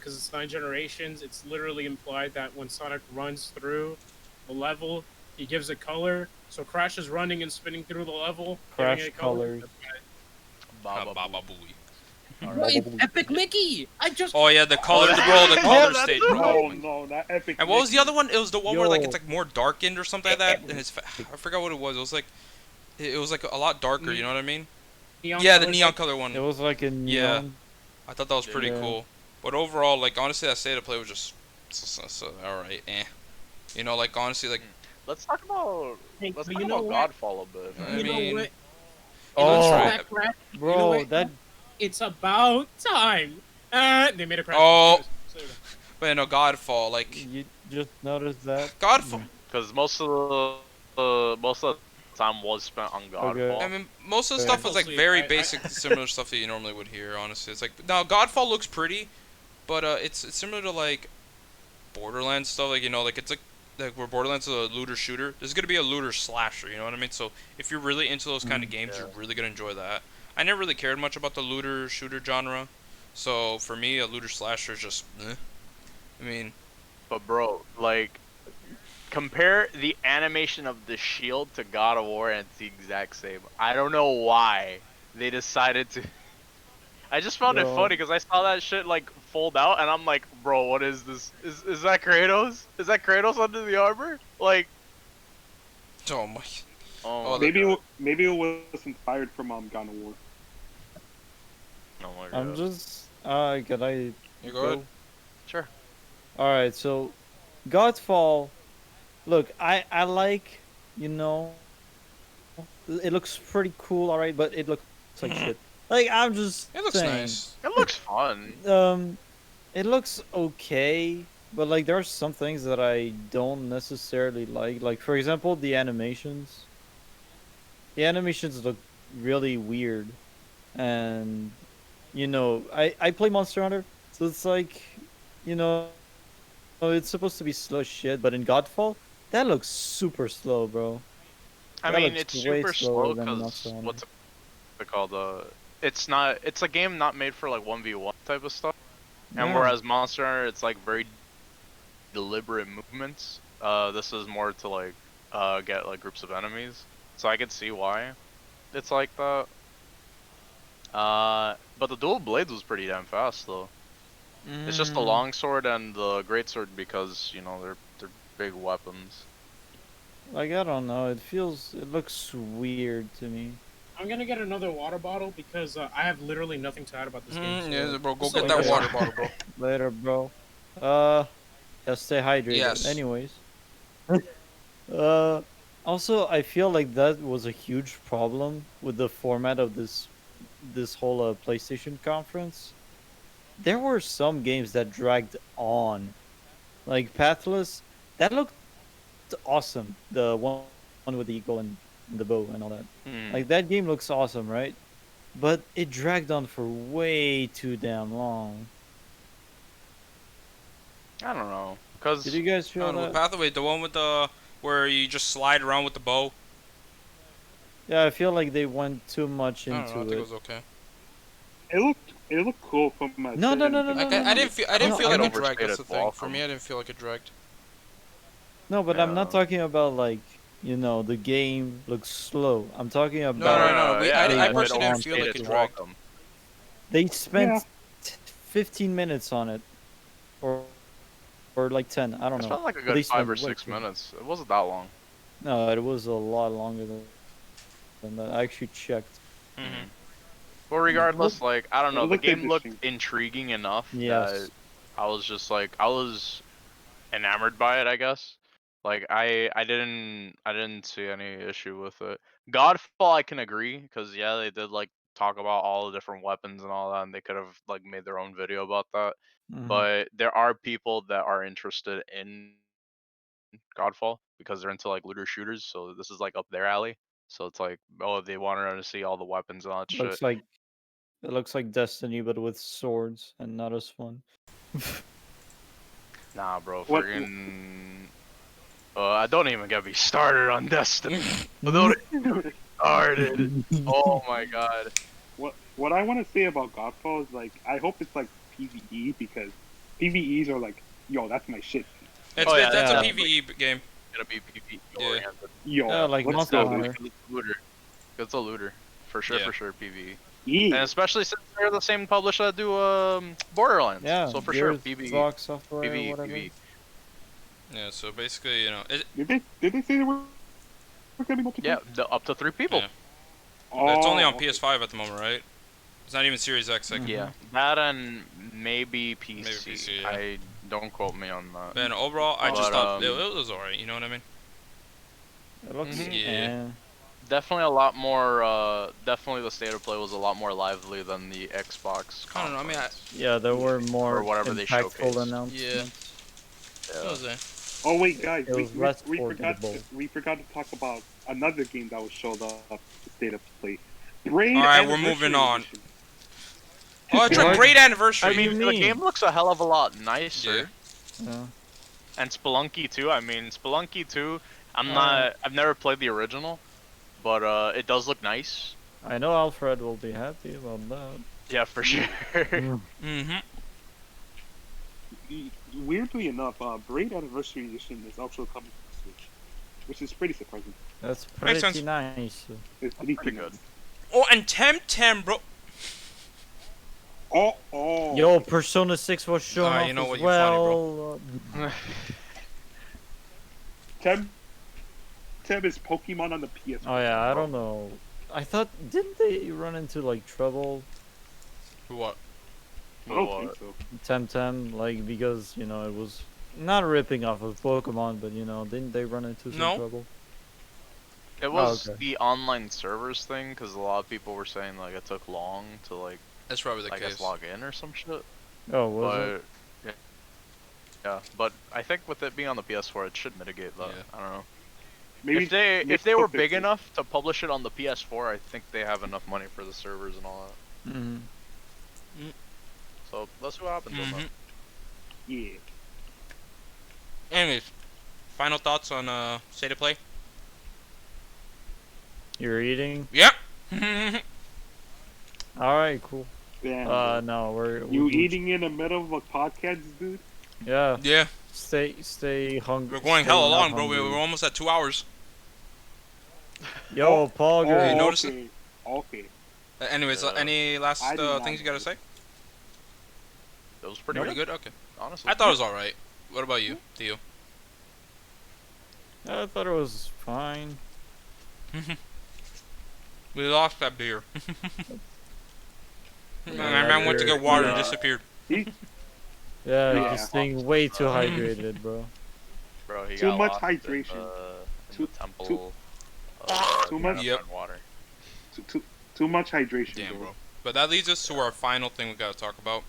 it's 9 generations. It's literally implied that when Sonic runs through the level, he gives a color. So Crash is running and spinning through the level, giving Crash it color. colors. Baba Baba Boo. Booey. Right, Epic Mickey! I just Oh yeah, the color, yeah. bro, the color Yeah, stage, that's bro. No, not Epic. And what was the other one? It was the one where like Yo. it's like more darkened or something like that. And I forgot what it was. It was like a lot darker. You know what I mean? Yeah, the neon color one. It was like a neon. I thought that was pretty Yeah. cool. But overall, like honestly, that state of play was just all right. You know, like honestly, like Let's talk about Hey, let's but talk you know about what? Godfall a bit. I Man. You know mean- what? Oh, right. Crash, bro, you know what? that It's about time. They made a Crash. Oh. So, but no, Godfall, like you just noticed that. Godfall. Because most of the time was spent on Godfall. I mean, most of the Okay. stuff was like Mostly, very I- basic, similar stuff that you normally would hear. Honestly, it's like now Godfall looks pretty, but it's similar to like Borderlands stuff. Like you know, like it's like where Borderlands is a looter shooter. This is gonna be a looter slasher. You know what I mean? So if you're really into those kind of games, yeah. you're really gonna enjoy that. I never really cared much about the looter shooter genre, so for me, a looter slasher is just. I mean, But bro, like, compare the animation of the shield to God of War, and it's the exact same. I don't know why they decided to. I just found it Bro. funny because I saw that shit like fold out, and I'm like, bro, what is this? Is that Kratos? Is that Kratos under the armor? Like, oh my. oh, Oh, Maybe it was inspired from God of War. oh my god. I'm just. Can I You go ahead. Sure. All right, so Godfall. Look, I like, you know, it looks pretty cool, all right, but it looks like shit. Like I'm just It looks saying, nice. It looks fun. it looks okay, but like there are some things that I don't necessarily like. Like for example, the animations. The animations look really weird, and you know, I play Monster Hunter, so it's like, you know, it's supposed to be slow as shit, but in Godfall, that looks super slow, bro. I That mean, looks it's way super slower slow than because Monster Hunter. what's it called? It's not. It's a game not made for like 1v1 type of stuff. And Yeah. whereas Monster Hunter, it's like very deliberate movements. This is more to like get like groups of enemies. So I could see why it's like that. But the dual blades was pretty damn fast though. It's just the longsword and the greatsword because you know they're big weapons. Like I don't know, it looks weird to me. I'm gonna get another water bottle because I have literally nothing to add about this game. Yeah, bro, go It's get like that okay. water bottle, bro. Later, bro. Yeah, stay hydrated. Yes. Anyways. Also, I feel like that was a huge problem with the format of this whole PlayStation conference. There were some games that dragged on, like Pathless. That looked awesome. The one with the eagle and the bow and all that. Hmm. Like that game looks awesome, right? But it dragged on for way too damn long. I don't know, cause Did you guys I feel don't know, that? Pathway, the one with the where you just slide around with the bow. Yeah, I feel like they went too much I don't know. I into think it it. was okay. It looked cool from my. No, no, no, no, Like, no, I didn't feel like I it don't dragged. That's the overstate it thing. For welcome. me, I didn't feel like it dragged. No, but I'm not Yeah. talking about like, you know, the game looks slow. I'm talking about no, no. yeah, I personally it didn't feel like overstated it its dragged. welcome. they spent 15 minutes on it, or like 10. I don't I know. spent like a But good they 5 or spent way 6 too much. minutes. It wasn't that long. No, it was a lot longer than that. I actually checked. Mhm. But regardless, like I don't It know, the looked game looked interesting. intriguing enough Yes. that I was just like I was enamored by it, I guess. Like I didn't see any issue with it. Godfall I can agree because yeah, they did like talk about all the different weapons and all that, and they could have like made their own video about that. Mhm. But there are people that are interested in Godfall because they're into like looter shooters, so this is like up their alley. So it's like, oh, they wanted to see all the weapons and all that shit. Looks like it looks like Destiny, but with swords and not as fun. Nah, bro, What- friggin'. I don't even get me started on Destiny. Don't even get me started. Oh my god. What I want to say about Godfall is like I hope it's like PVE because PVEs are like yo that's my shit. It's, Oh, yeah, that's yeah. a PVE game. Gonna be PvP Yeah. oriented. Yo, Yeah, like let's Monster go, Hunter. dude. It's a looter. It's a looter. For sure, Yeah. for sure, PvE. Yeah. And especially since they're the same publisher that do Borderlands. Yeah. So for sure, Gears, PvE. Xbox software, PvE, whatever. PvE. Yeah, so basically, you know, Did they say they were gonna be multiplayer? Yeah, up to 3 people. Yeah. Oh, it's only on okay. PS5 at the moment, right? It's not even Series X. Like, Yeah, that and maybe PC. Maybe PC, yeah. I don't quote me on that. man, overall, I But, just thought it was alright. You know what I mean? It looks Mhm. Yeah. Definitely a lot more. Definitely the state of play was a lot more lively than the Xbox. I don't know, I mean, conference. Yeah, there were more Or whatever they impactful showcased. announcements. What was it? Oh wait, guys, It was less we forgot portable. we forgot to talk about another game that was showed up the state of play. Braid Alright, we're Anniversary moving on. Edition. Oh, it's a What? great anniversary. I mean, do you the mean? game looks a hell of a lot nicer. Yeah. And Spelunky too. I mean, Spelunky 2. Uh, I've never played the original, but it does look nice. I know Alfred will be happy about that. Yeah, for sure. Mm-hmm. Weirdly enough, Braid Anniversary Edition is also coming to the Switch, which is pretty surprising. That's Makes sense. pretty nice. It's Pretty good. Oh, and Temtem, bro. Oh. Yo, Persona 6 was shown Alright, off you know as what, you're funny, well. Tem is Pokemon on the PS. Oh yeah, I don't know. I thought didn't they run into like trouble, What? I don't think so. Temtem, like because you know it was not ripping off of Pokemon, but you know didn't they run into some No. trouble? It was okay. the online servers thing, because a lot of people were saying like it took long to like That's probably the I case. guess log in or some shit. Oh, was it? But yeah, but I think with it being on the PS4, it should mitigate that. Yeah. I don't know. Maybe If they were fix big it. enough to publish it on the PS4, I think they have enough money for the servers and all that. Mm-hmm. So let's see what happens on Mm-hmm. that. Yeah. Anyways, final thoughts on State of Play? You're eating? Yep. All right, cool. Damn. No, we're You we're- eating in the middle of a podcast, dude? Yeah, Yeah, stay hungry. we're going stay hella not long, bro. We're hungry. almost at 2 hours. Yo, Pogger. you notice it? Okay. Anyways, Yeah. any last I did not things you gotta say? It was pretty Pretty good, good. Okay. honestly. I thought it was all right. What about you, Theo? I thought it was fine. We lost that beer. Yeah, My man went to beer- get water and yeah. disappeared. Yeah, Yeah. just staying way too hydrated, bro. Bro, he Too got much lost hydration. In Too- the temple. too much- Yep. Water. Too much hydration, Damn, bro. But that leads us to our final thing we gotta talk about.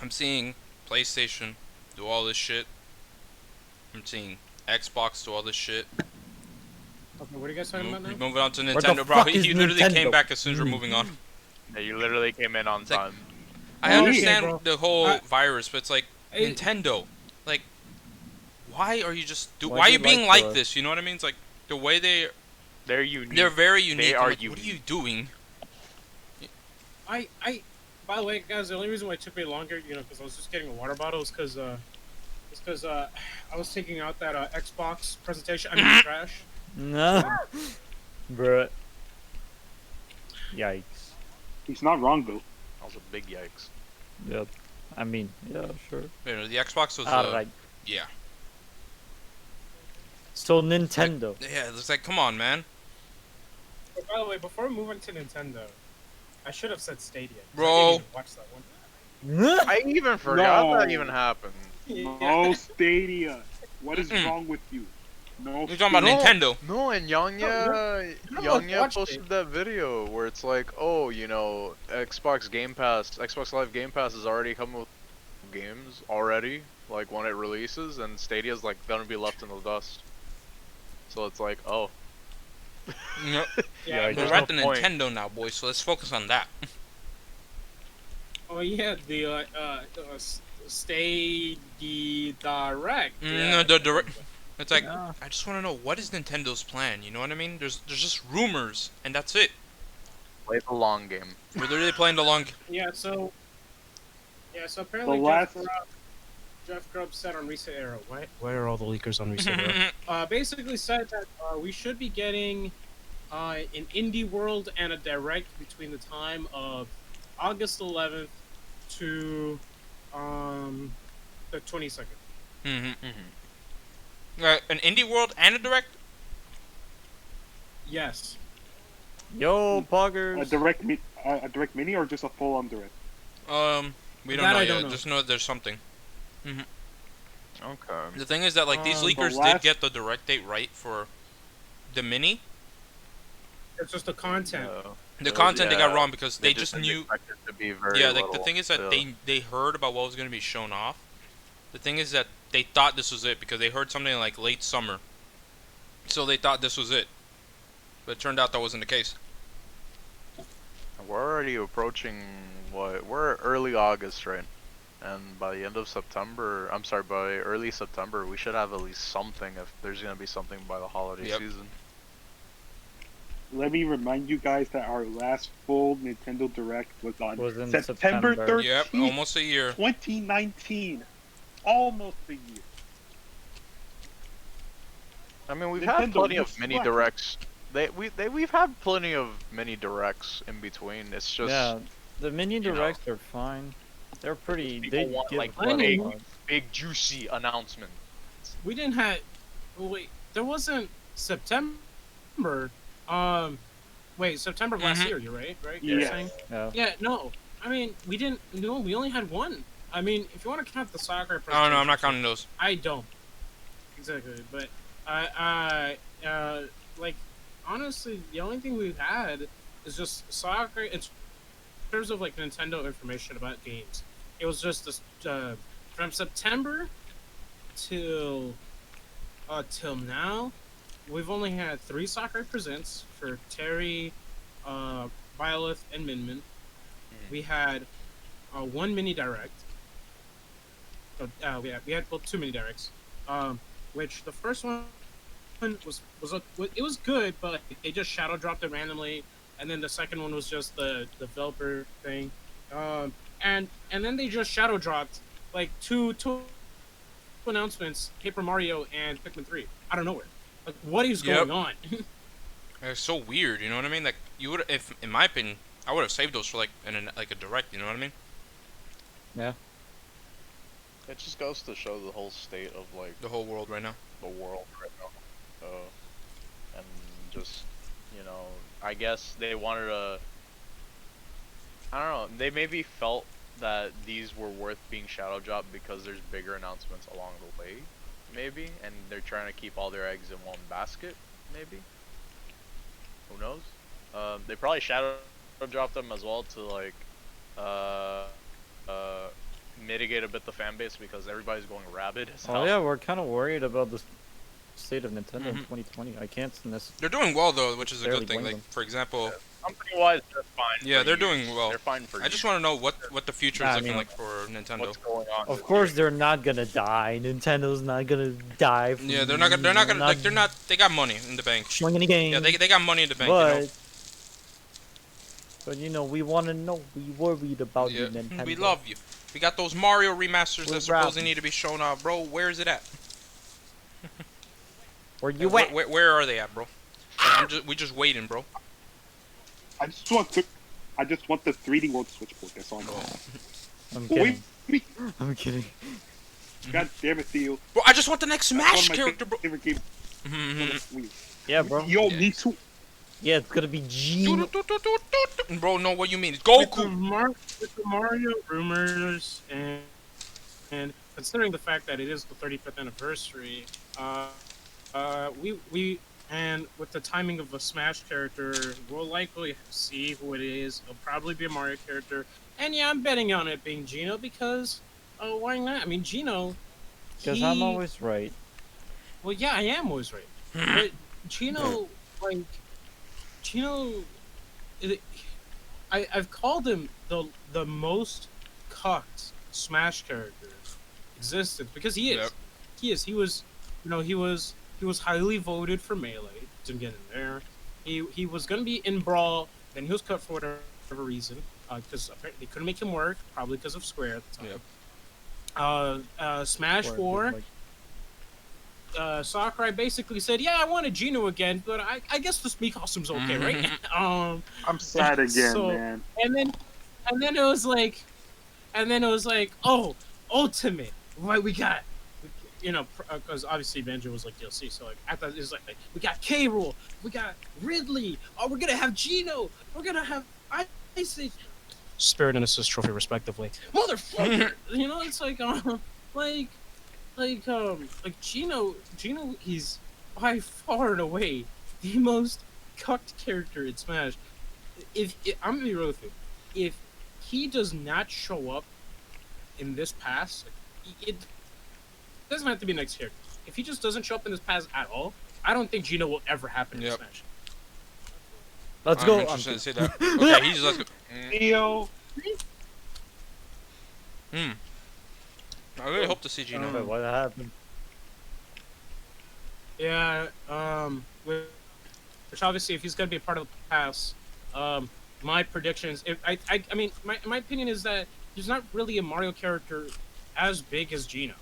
I'm seeing PlayStation do all this shit. I'm seeing Xbox do all this shit. Okay, what are you guys talking about now? Moving on to What the Nintendo, bro. fuck He is literally came Nintendo? back as soon as we're moving on. Yeah, you literally came in on It's like- time. I Okay, understand bro. the whole I- virus, but it's like Hey, Nintendo. Like, why are you just Why why are do you you being like like the- this? You know what I mean? It's like the way They're unique. they're very unique. I'm are like, what are you unique. doing? I, by the way, guys, the only reason why it took me longer, you know, because I was just getting a water bottle, is because I was taking out that Xbox presentation. I mean, trash. No, bruh. Yikes. He's not wrong though. That was a big yikes. Yep. I mean, yeah, sure. You know, the Xbox was. Alright. Yeah. So Nintendo. Yeah, it's like, come on, man, By the way, before we move on to Nintendo, I should have said Stadia. 'cause Bro. I didn't even watch that one. I even forgot that No. even happened. No Stadia. What is Mm-mm. wrong with you? No. you're talking about No. Nintendo. No, and No, Yonya watched posted it. that video where it's like, oh, you know, Xbox Live Game Pass is already coming with games already, like when it releases, and Stadia's like gonna be left in the dust. So it's like, oh, Yep. Yeah, there's We're at no the point. Nintendo now, boys. So let's focus on that. Oh yeah, the Stadia Direct. No, the direct. It's like, Yeah. I just want to know what is Nintendo's plan. You know what I mean? There's just rumors, and that's it. play the long game. We're literally playing the long. So apparently The last- Jeff Grubb said on Reset Era, what? Why are all the leakers on Reset Era? Basically said that we should be getting an indie world and a direct between the time of August 11th to the 22nd. An indie world and a direct. Yes. Yo, A poggers. a direct mini or just a full on direct? We don't That know I yet. don't know. Just know there's something. Okay. The thing is that like these The leakers did last- get the direct date right for the mini. It's just the content. The content they got yeah, wrong because they just didn't knew. expect it to be very Yeah, like the little, thing is that yeah. they heard about what was gonna be shown off. The thing is that they thought this was it because they heard something like late summer, so they thought this was it. But it turned out that wasn't the case. We're already approaching we're early August, right? And by the end of September, I'm sorry, by early September, we should have at least something if there's gonna be something by the holiday Yep. season. Let me remind you guys that our last full Nintendo Direct was on Was in September September. 13th, Yep, almost a year. 2019. Almost a year. I mean, we've had Nintendo, plenty you're of mini slacking. directs. We've had plenty of mini directs in between. It's just Yeah, the mini know. directs are fine. They're pretty. People They want, give like, a lot of big- love. big juicy announcement. We didn't have. Oh, wait, there wasn't September. Wait, September of last Mhm. year. You're right. Right. Yeah. You're saying? Yeah. Yeah. No. I mean, we didn't. No, we only had one. I mean, if you want to count the soccer. Oh no, I'm not presentation, counting those. I don't. Exactly, but like honestly, the only thing we've had is just soccer. It's in terms of like Nintendo information about games. It was just this from September till now. We've only had 3 soccer presents for Terry, Violet, and Minmin. We had 1 mini direct. We had well, 2 mini directs. Which the first one it was good, but they just shadow dropped it randomly, and then the second one was just the developer thing, and then they just shadow dropped like two announcements: Paper Mario and Pikmin 3 out of nowhere. Like, what is Yep. going on? It's so weird. You know what I mean? Like you would, if in my opinion, I would have saved those for like like a direct. You know what I mean? It just goes to show the whole state of like The whole world right now. the world right now. And just, you know, I guess they wanted to. I don't know. They maybe felt that these were worth being shadow dropped because there's bigger announcements along the way, maybe, and they're trying to keep all their eggs in one basket, maybe. Who knows? They probably shadow dropped them as well to like, mitigate a bit the fan base because everybody's going rabid as hell. Oh yeah, we're kind of worried about the state of Nintendo in Mhm. 2020. I can't necessarily. They're doing well though, which is a Barely good thing. blame Like them. for example, Company-wise, they're fine. Yeah, for they're years. doing well. They're fine for I just years. want to know what the future is I looking mean, like for Nintendo. What's going on. Of course, they're not gonna die. Nintendo's not gonna die. From, Yeah, they're not gonna. They're not gonna. Like they're not. They got money in the bank. showing any game. Yeah, they got money in the bank. But you know, we want to know. We worried about you you, know. Nintendo. We love you. We got those Mario remasters We're that supposedly rapping. need to be shown off, bro. Where is it at? Where you Where, at? where are they at, bro? We just waiting, bro. I just want the 3D World Switch port. That's all I'm saying. I'm Wait, kidding. I'm kidding. God damn it, Theo. Bro, I just want the next That's one Smash of my character, bro. favorite games. Mhm. Yeah, bro. Yo, Yeah. me too. Yeah, it's gonna be Gino. Bro, no, what you mean? It's With the, Goku. with the Mario rumors and considering the fact that it is the 35th anniversary, we and with the timing of a Smash character, we'll likely see who it is. It'll probably be a Mario character, and yeah, I'm betting on it being Gino because, oh, why not? I mean, Gino, Because I'm always right. well, yeah, I am always right, but Gino, like, Gino, it, I've called him the most cucked Smash character existence because he is. Yep. He is. He was, he was highly voted for Melee. Didn't get in there. He was gonna be in Brawl. Then he was cut for whatever reason. Because apparently they couldn't make him work, probably because of Square at the time. Yep. Smash Or, 4. like, Sakurai basically said, "Yeah, I wanted Gino again, but I guess the Mii costume's okay, right?" I'm sad again, So- man. and then it was like, oh, Ultimate, what we got? Because obviously Banjo was like DLC, so like I thought it was like we got K. Rool, we got Ridley, oh, we're gonna have Gino, we're gonna have Ice Age, Spirit and Assist Trophy respectively, motherfucker. It's like Gino, he's by far and away the most cucked character in Smash. I'm gonna be real with you, if he does not show up in this pass, it doesn't have to be next character. If he just doesn't show up in this pass at all, I don't think Gino will ever happen in Yep. Smash. let's I'm go. interested to see that. Okay, he's just like. Theo. I really hope to see Gino. Wait, what happened? Yeah, which obviously, if he's gonna be a part of the pass, my predictions, if I mean, my opinion is that there's not really a Mario character as big as Gino.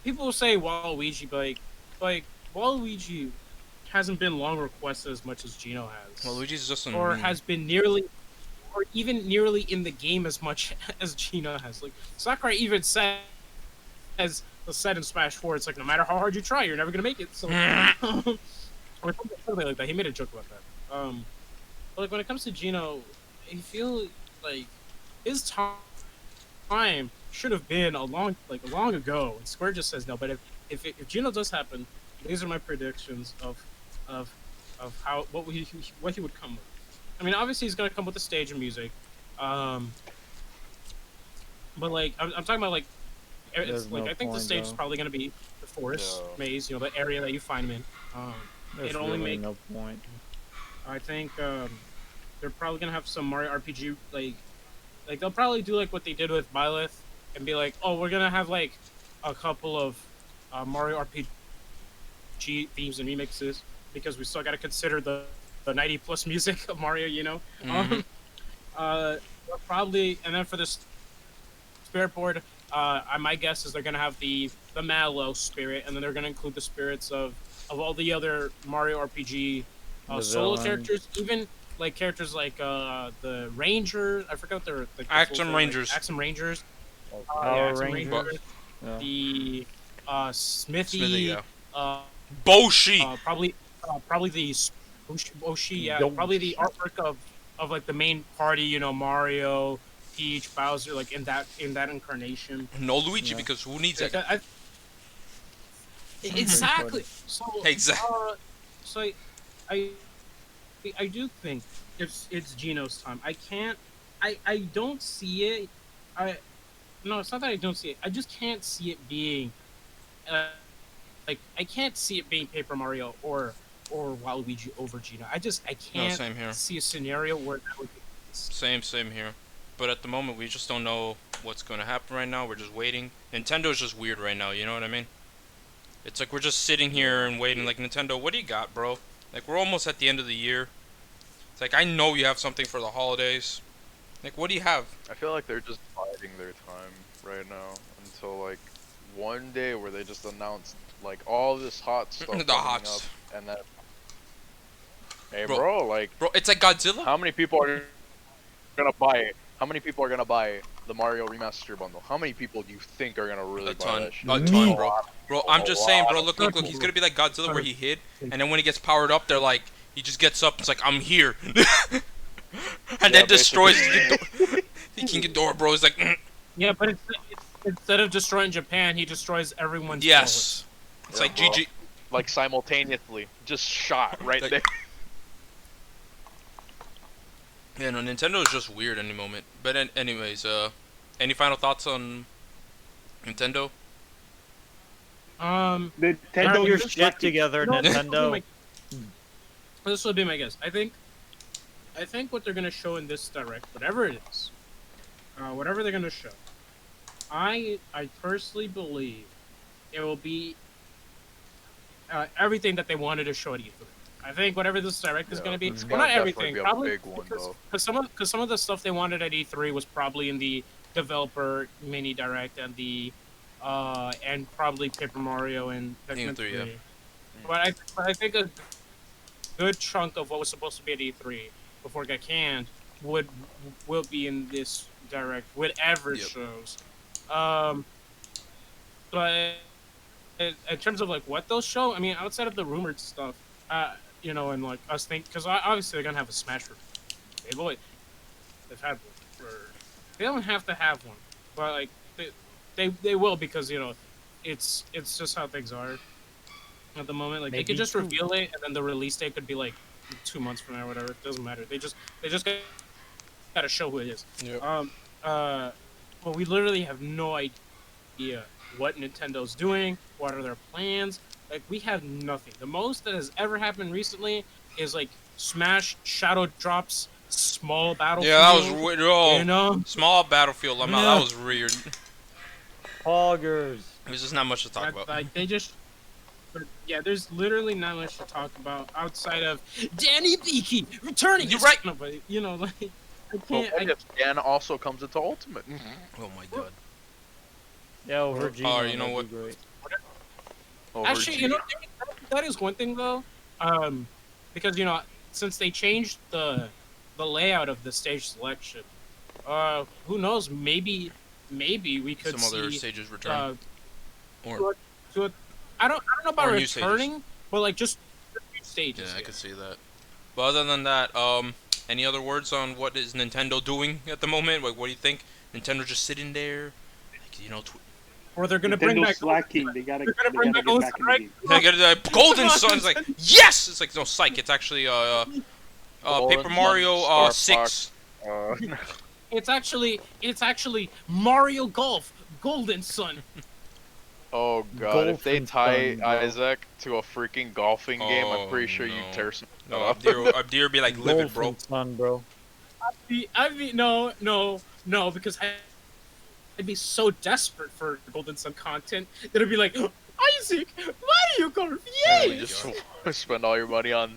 People will say Waluigi, but like Waluigi hasn't been long requested as much as Gino has, Well, Luigi's just or has been nearly, or even nearly in the game as much as Gino has. Like Sakurai even said, as said in Smash 4, it's like no matter how hard you try, you're never gonna make it. So, or something like that. He made a joke about that. But like when it comes to Gino, I feel like his time should have been long ago. And Square just says no. But if Gino does happen, these are my predictions of how what he would come with. I mean, obviously he's gonna come with the stage and music. But like I'm talking about like. There's no I think the point, stage is though. probably going to be the forest Yeah. maze, the area that you find him in. There's It only really make- no point. I think they're probably going to have some Mario RPG, like they'll probably do like what they did with Byleth and be like, oh, we're going to have like a couple of Mario RPG themes and remixes because we still got to consider the 90 plus music of Mario, Mhm. Probably, and then for this spirit board, my guess is they're gonna have the Mallow spirit, and then they're gonna include the spirits of all the other Mario RPG The solo villain. characters, even like characters like the Ranger. I forgot their like, Axum Rangers. Axum Rangers. Power Axum Rangers. Yeah. The Smithy. Smithy, yeah. Boshi. Boshi. Probably the Boshi. Yeah. Yoshi. Probably the artwork of like the main party. Mario, Peach, Bowser, like in that incarnation. No Luigi, Yeah. because who needs it? Exactly. So Exactly. So I do think it's Gino's time. I don't see it. No, it's not that I don't see it. I just can't see it being I can't see it being Paper Mario or Waluigi over Gino. I can't same here. see a scenario where that would be. Same here. But at the moment, we just don't know what's going to happen right now. We're just waiting. Nintendo's just weird right now, you know what I mean? It's like we're just sitting here and waiting. Like, Nintendo, what do you got, bro? Like, we're almost at the end of the year. It's like, I know you have something for the holidays. Like, what do you have? I feel like they're just biding their time right now until like one day where they just announce like all this hot stuff The coming hots. up, and then hey Bro. bro, like Bro, it's like Godzilla. how many people are gonna buy it? How many people are gonna buy the Mario Remaster bundle, how many people do you think are gonna really A buy ton, that shit? a ton, bro. Bro, I'm just saying, bro. Look. He's gonna be like Godzilla, where he hid, and then when he gets powered up, they're like, he just gets up. It's like, I'm here, and then destroys the King Ghidorah, bro. He's like, Yeah, but instead of destroying Japan, he destroys everyone's. yes. It's Yeah, like bro. GG. Like simultaneously, just shot right Like- there. Yeah, no, Nintendo is just weird any moment. But anyways, any final thoughts on Nintendo? Nintendo, Get your just shit like- together, No, Nintendo. This will be my guess. I think what they're gonna show in this direct, whatever it is, whatever they're gonna show, I personally believe it will be everything that they wanted to show at E3. I think whatever this direct is Yeah, gonna be, it's well, gotta not definitely everything, be a probably big one, though. because some of the stuff they wanted at E3 was probably in the developer mini direct and the and probably Paper Mario and Pikmin 3, 3. yeah. But I think a good chunk of what was supposed to be at E3 before it got canned will be in this direct, whatever it Yep. shows. But in terms of like what they'll show, I mean, outside of the rumored stuff, you know, and like us think, because obviously they're gonna have a Smash review. They've had one. They don't have to have one, but like they will, because you know, it's just how things are at the moment. Like they Maybe could just two. reveal it, and then the release date could be like 2 months from now, or whatever. It doesn't matter. They just gotta show who it is. Yep. But we literally have no idea what Nintendo's doing, what are their plans. Like, we have nothing. The most that has ever happened recently is like Smash Shadow drops small battlefield. Yeah, that was weird. Oh, You know, small Battlefield. I'm out. Yeah. That was weird. Poggers. There's just not much to talk That- about. like they just. But yeah, there's literally not much to talk about outside of Danny Beaky returning. You're right. No, but you know, like I Well, can't. what if Dan also comes into Ultimate? Oh my god. Yeah, over G. Oh, you know what? Great. Over Actually, G. you know, that is one thing though, because you know, since they changed the layout of the stage selection, who knows? Maybe we could Some other see stages return. Or I don't know about Or new stages. returning, but like just new stages. yeah, I could see that. But other than that, any other words on what is Nintendo doing at the moment? Like, what do you think? Nintendo just sitting there, like, you know, Or they're gonna bring Nintendo's back. slacking. They gotta get bring back back in the game. they get the Golden Sun's like, yes. It's like, no, psych. It's actually Golden Paper Mario Sun, 6. It's actually Mario Golf Golden Sun. Oh god, if they Golfing tie fun, bro. Isaac to a freaking golfing game, I'm Oh, pretty sure you no. tear some. No, up. Abdir be like livid, bro. Golfing fun, bro. I mean, no, because I'd be so desperate for Golden Sun content that it'd be like, Isaac, Mario Golf, You yay! just spend all your money on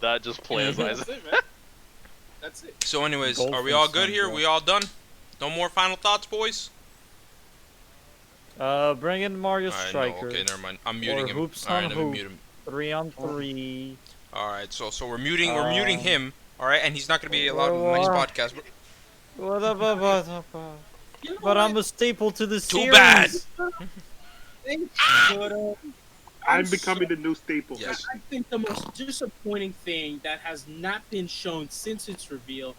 that. Just play as That's Isaac. it, man. That's it. So, anyways, Golfing are we all good Sun, here? bro. We all done? No more final thoughts, boys? Bring in Mario Alright, no, Striker. okay, never mind. I'm muting him. Hoops Alright, on let me Hoop. mute him. 3-on-3. Alright, so we're muting him. Alright, and he's not gonna be allowed in the next podcast. You know But I'm what? a staple to the Too series. bad. But, I'm becoming the new staple. Yes. I think the most disappointing thing that has not been shown since its reveal.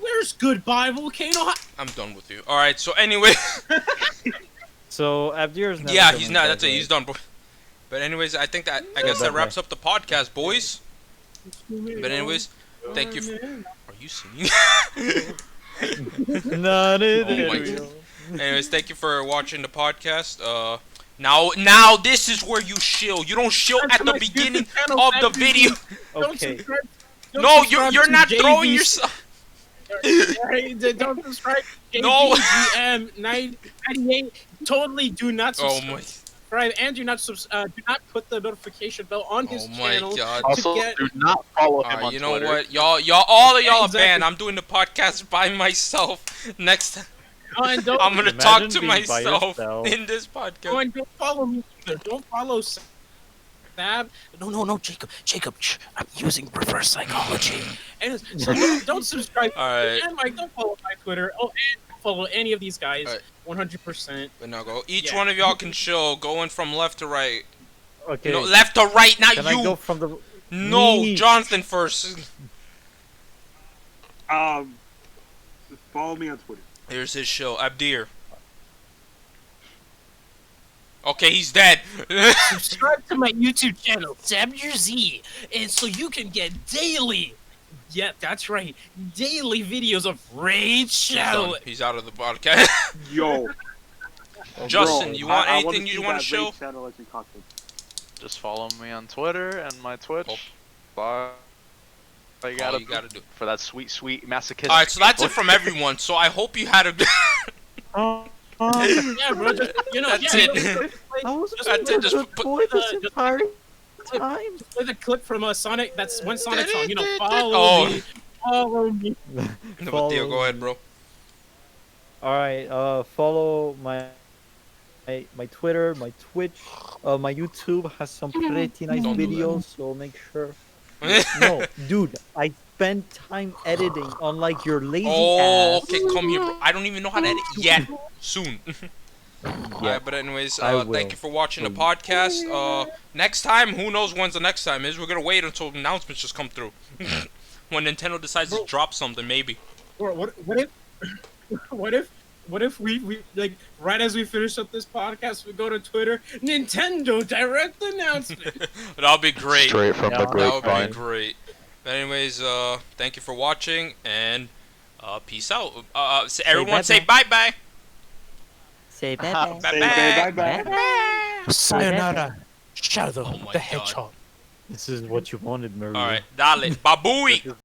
Where's Goodbye Volcano? I'm done with you. Alright, so anyway. So SabdierZ never Yeah, coming he's not. back, That's it. right? He's done, bro. But anyways, I think that guess that wraps up the podcast, boys. But anyways, thank you. Are you singing? Not in Oh my it. Anyways, thank you for watching the podcast. Now this is where you shill. You don't shill at the beginning of the video. Okay. No, you're not throwing yourself. Don't subscribe to No. JVGM 98. Totally do not Oh subscribe, my. and do not put the notification bell on his Oh my channel. god. Also, get- do not follow him on Alright, you know Twitter. what? All of y'all are Exactly. banned. I'm doing the podcast by myself. Next time, Oh, and don't, I'm gonna Imagine talk to being by myself yourself. in this oh, podcast. and don't follow me either. Don't follow Sab. No, Jacob. I'm using reverse psychology. And so don't subscribe. Alright. And Mike, don't follow my Twitter. Oh, and follow any of these guys. Alright. 100%. But now go. Each Yeah. one of y'all can show going from left to right. Okay. No, left to right, not Can you. I go from the? No, Me. Jonathan first. Follow me on Twitter. Here's his show, Abdir. Okay, he's dead. Subscribe to my YouTube channel, SabdierZ, and so you can get daily. Yeah, that's right. Daily videos of Raid He's Shadow. done. He's out of the podcast. Yo, Justin, bro, you want I wanna anything you see want that to show? Raid Shadow Legend content. Just follow me on Twitter and my Twitch. Oh. Bye. All you gotta, you gotta do. for that sweet, sweet masochistic. Alright, so that's it from everyone. So I hope you had a good. Yeah, bro. Just, That's yeah, it. I was That's it, just a good put- boy this just- entire time. play the clip from Sonic. That's one Sonic song. Follow Oh. me. Follow me. No, but Theo, go ahead, bro. All right. Follow my Twitter, my Twitch, my YouTube has some pretty nice Don't do that. videos, so make sure. No, dude, I spend time editing, unlike your lazy Oh, ass. okay, come here, bro. I don't even know how to edit yet. Soon. Alright, but anyways, I thank will. you for watching the podcast. Next time, who knows when's the next time is? We're gonna wait until announcements just come through. When Nintendo decides to drop something, maybe. Or what if what if we like right as we finish up this podcast we go to Twitter, Nintendo Direct announcement. That'll be great. Straight from Yeah. the That would grapevine. be great. But anyways, thank you for watching and peace out. So everyone say bye bye. Say Bye bye. Say bye. bye-bye. Sayonara, Shadow Oh my the God. Hedgehog. This is what you wanted, Maria. All right, dale, babooey.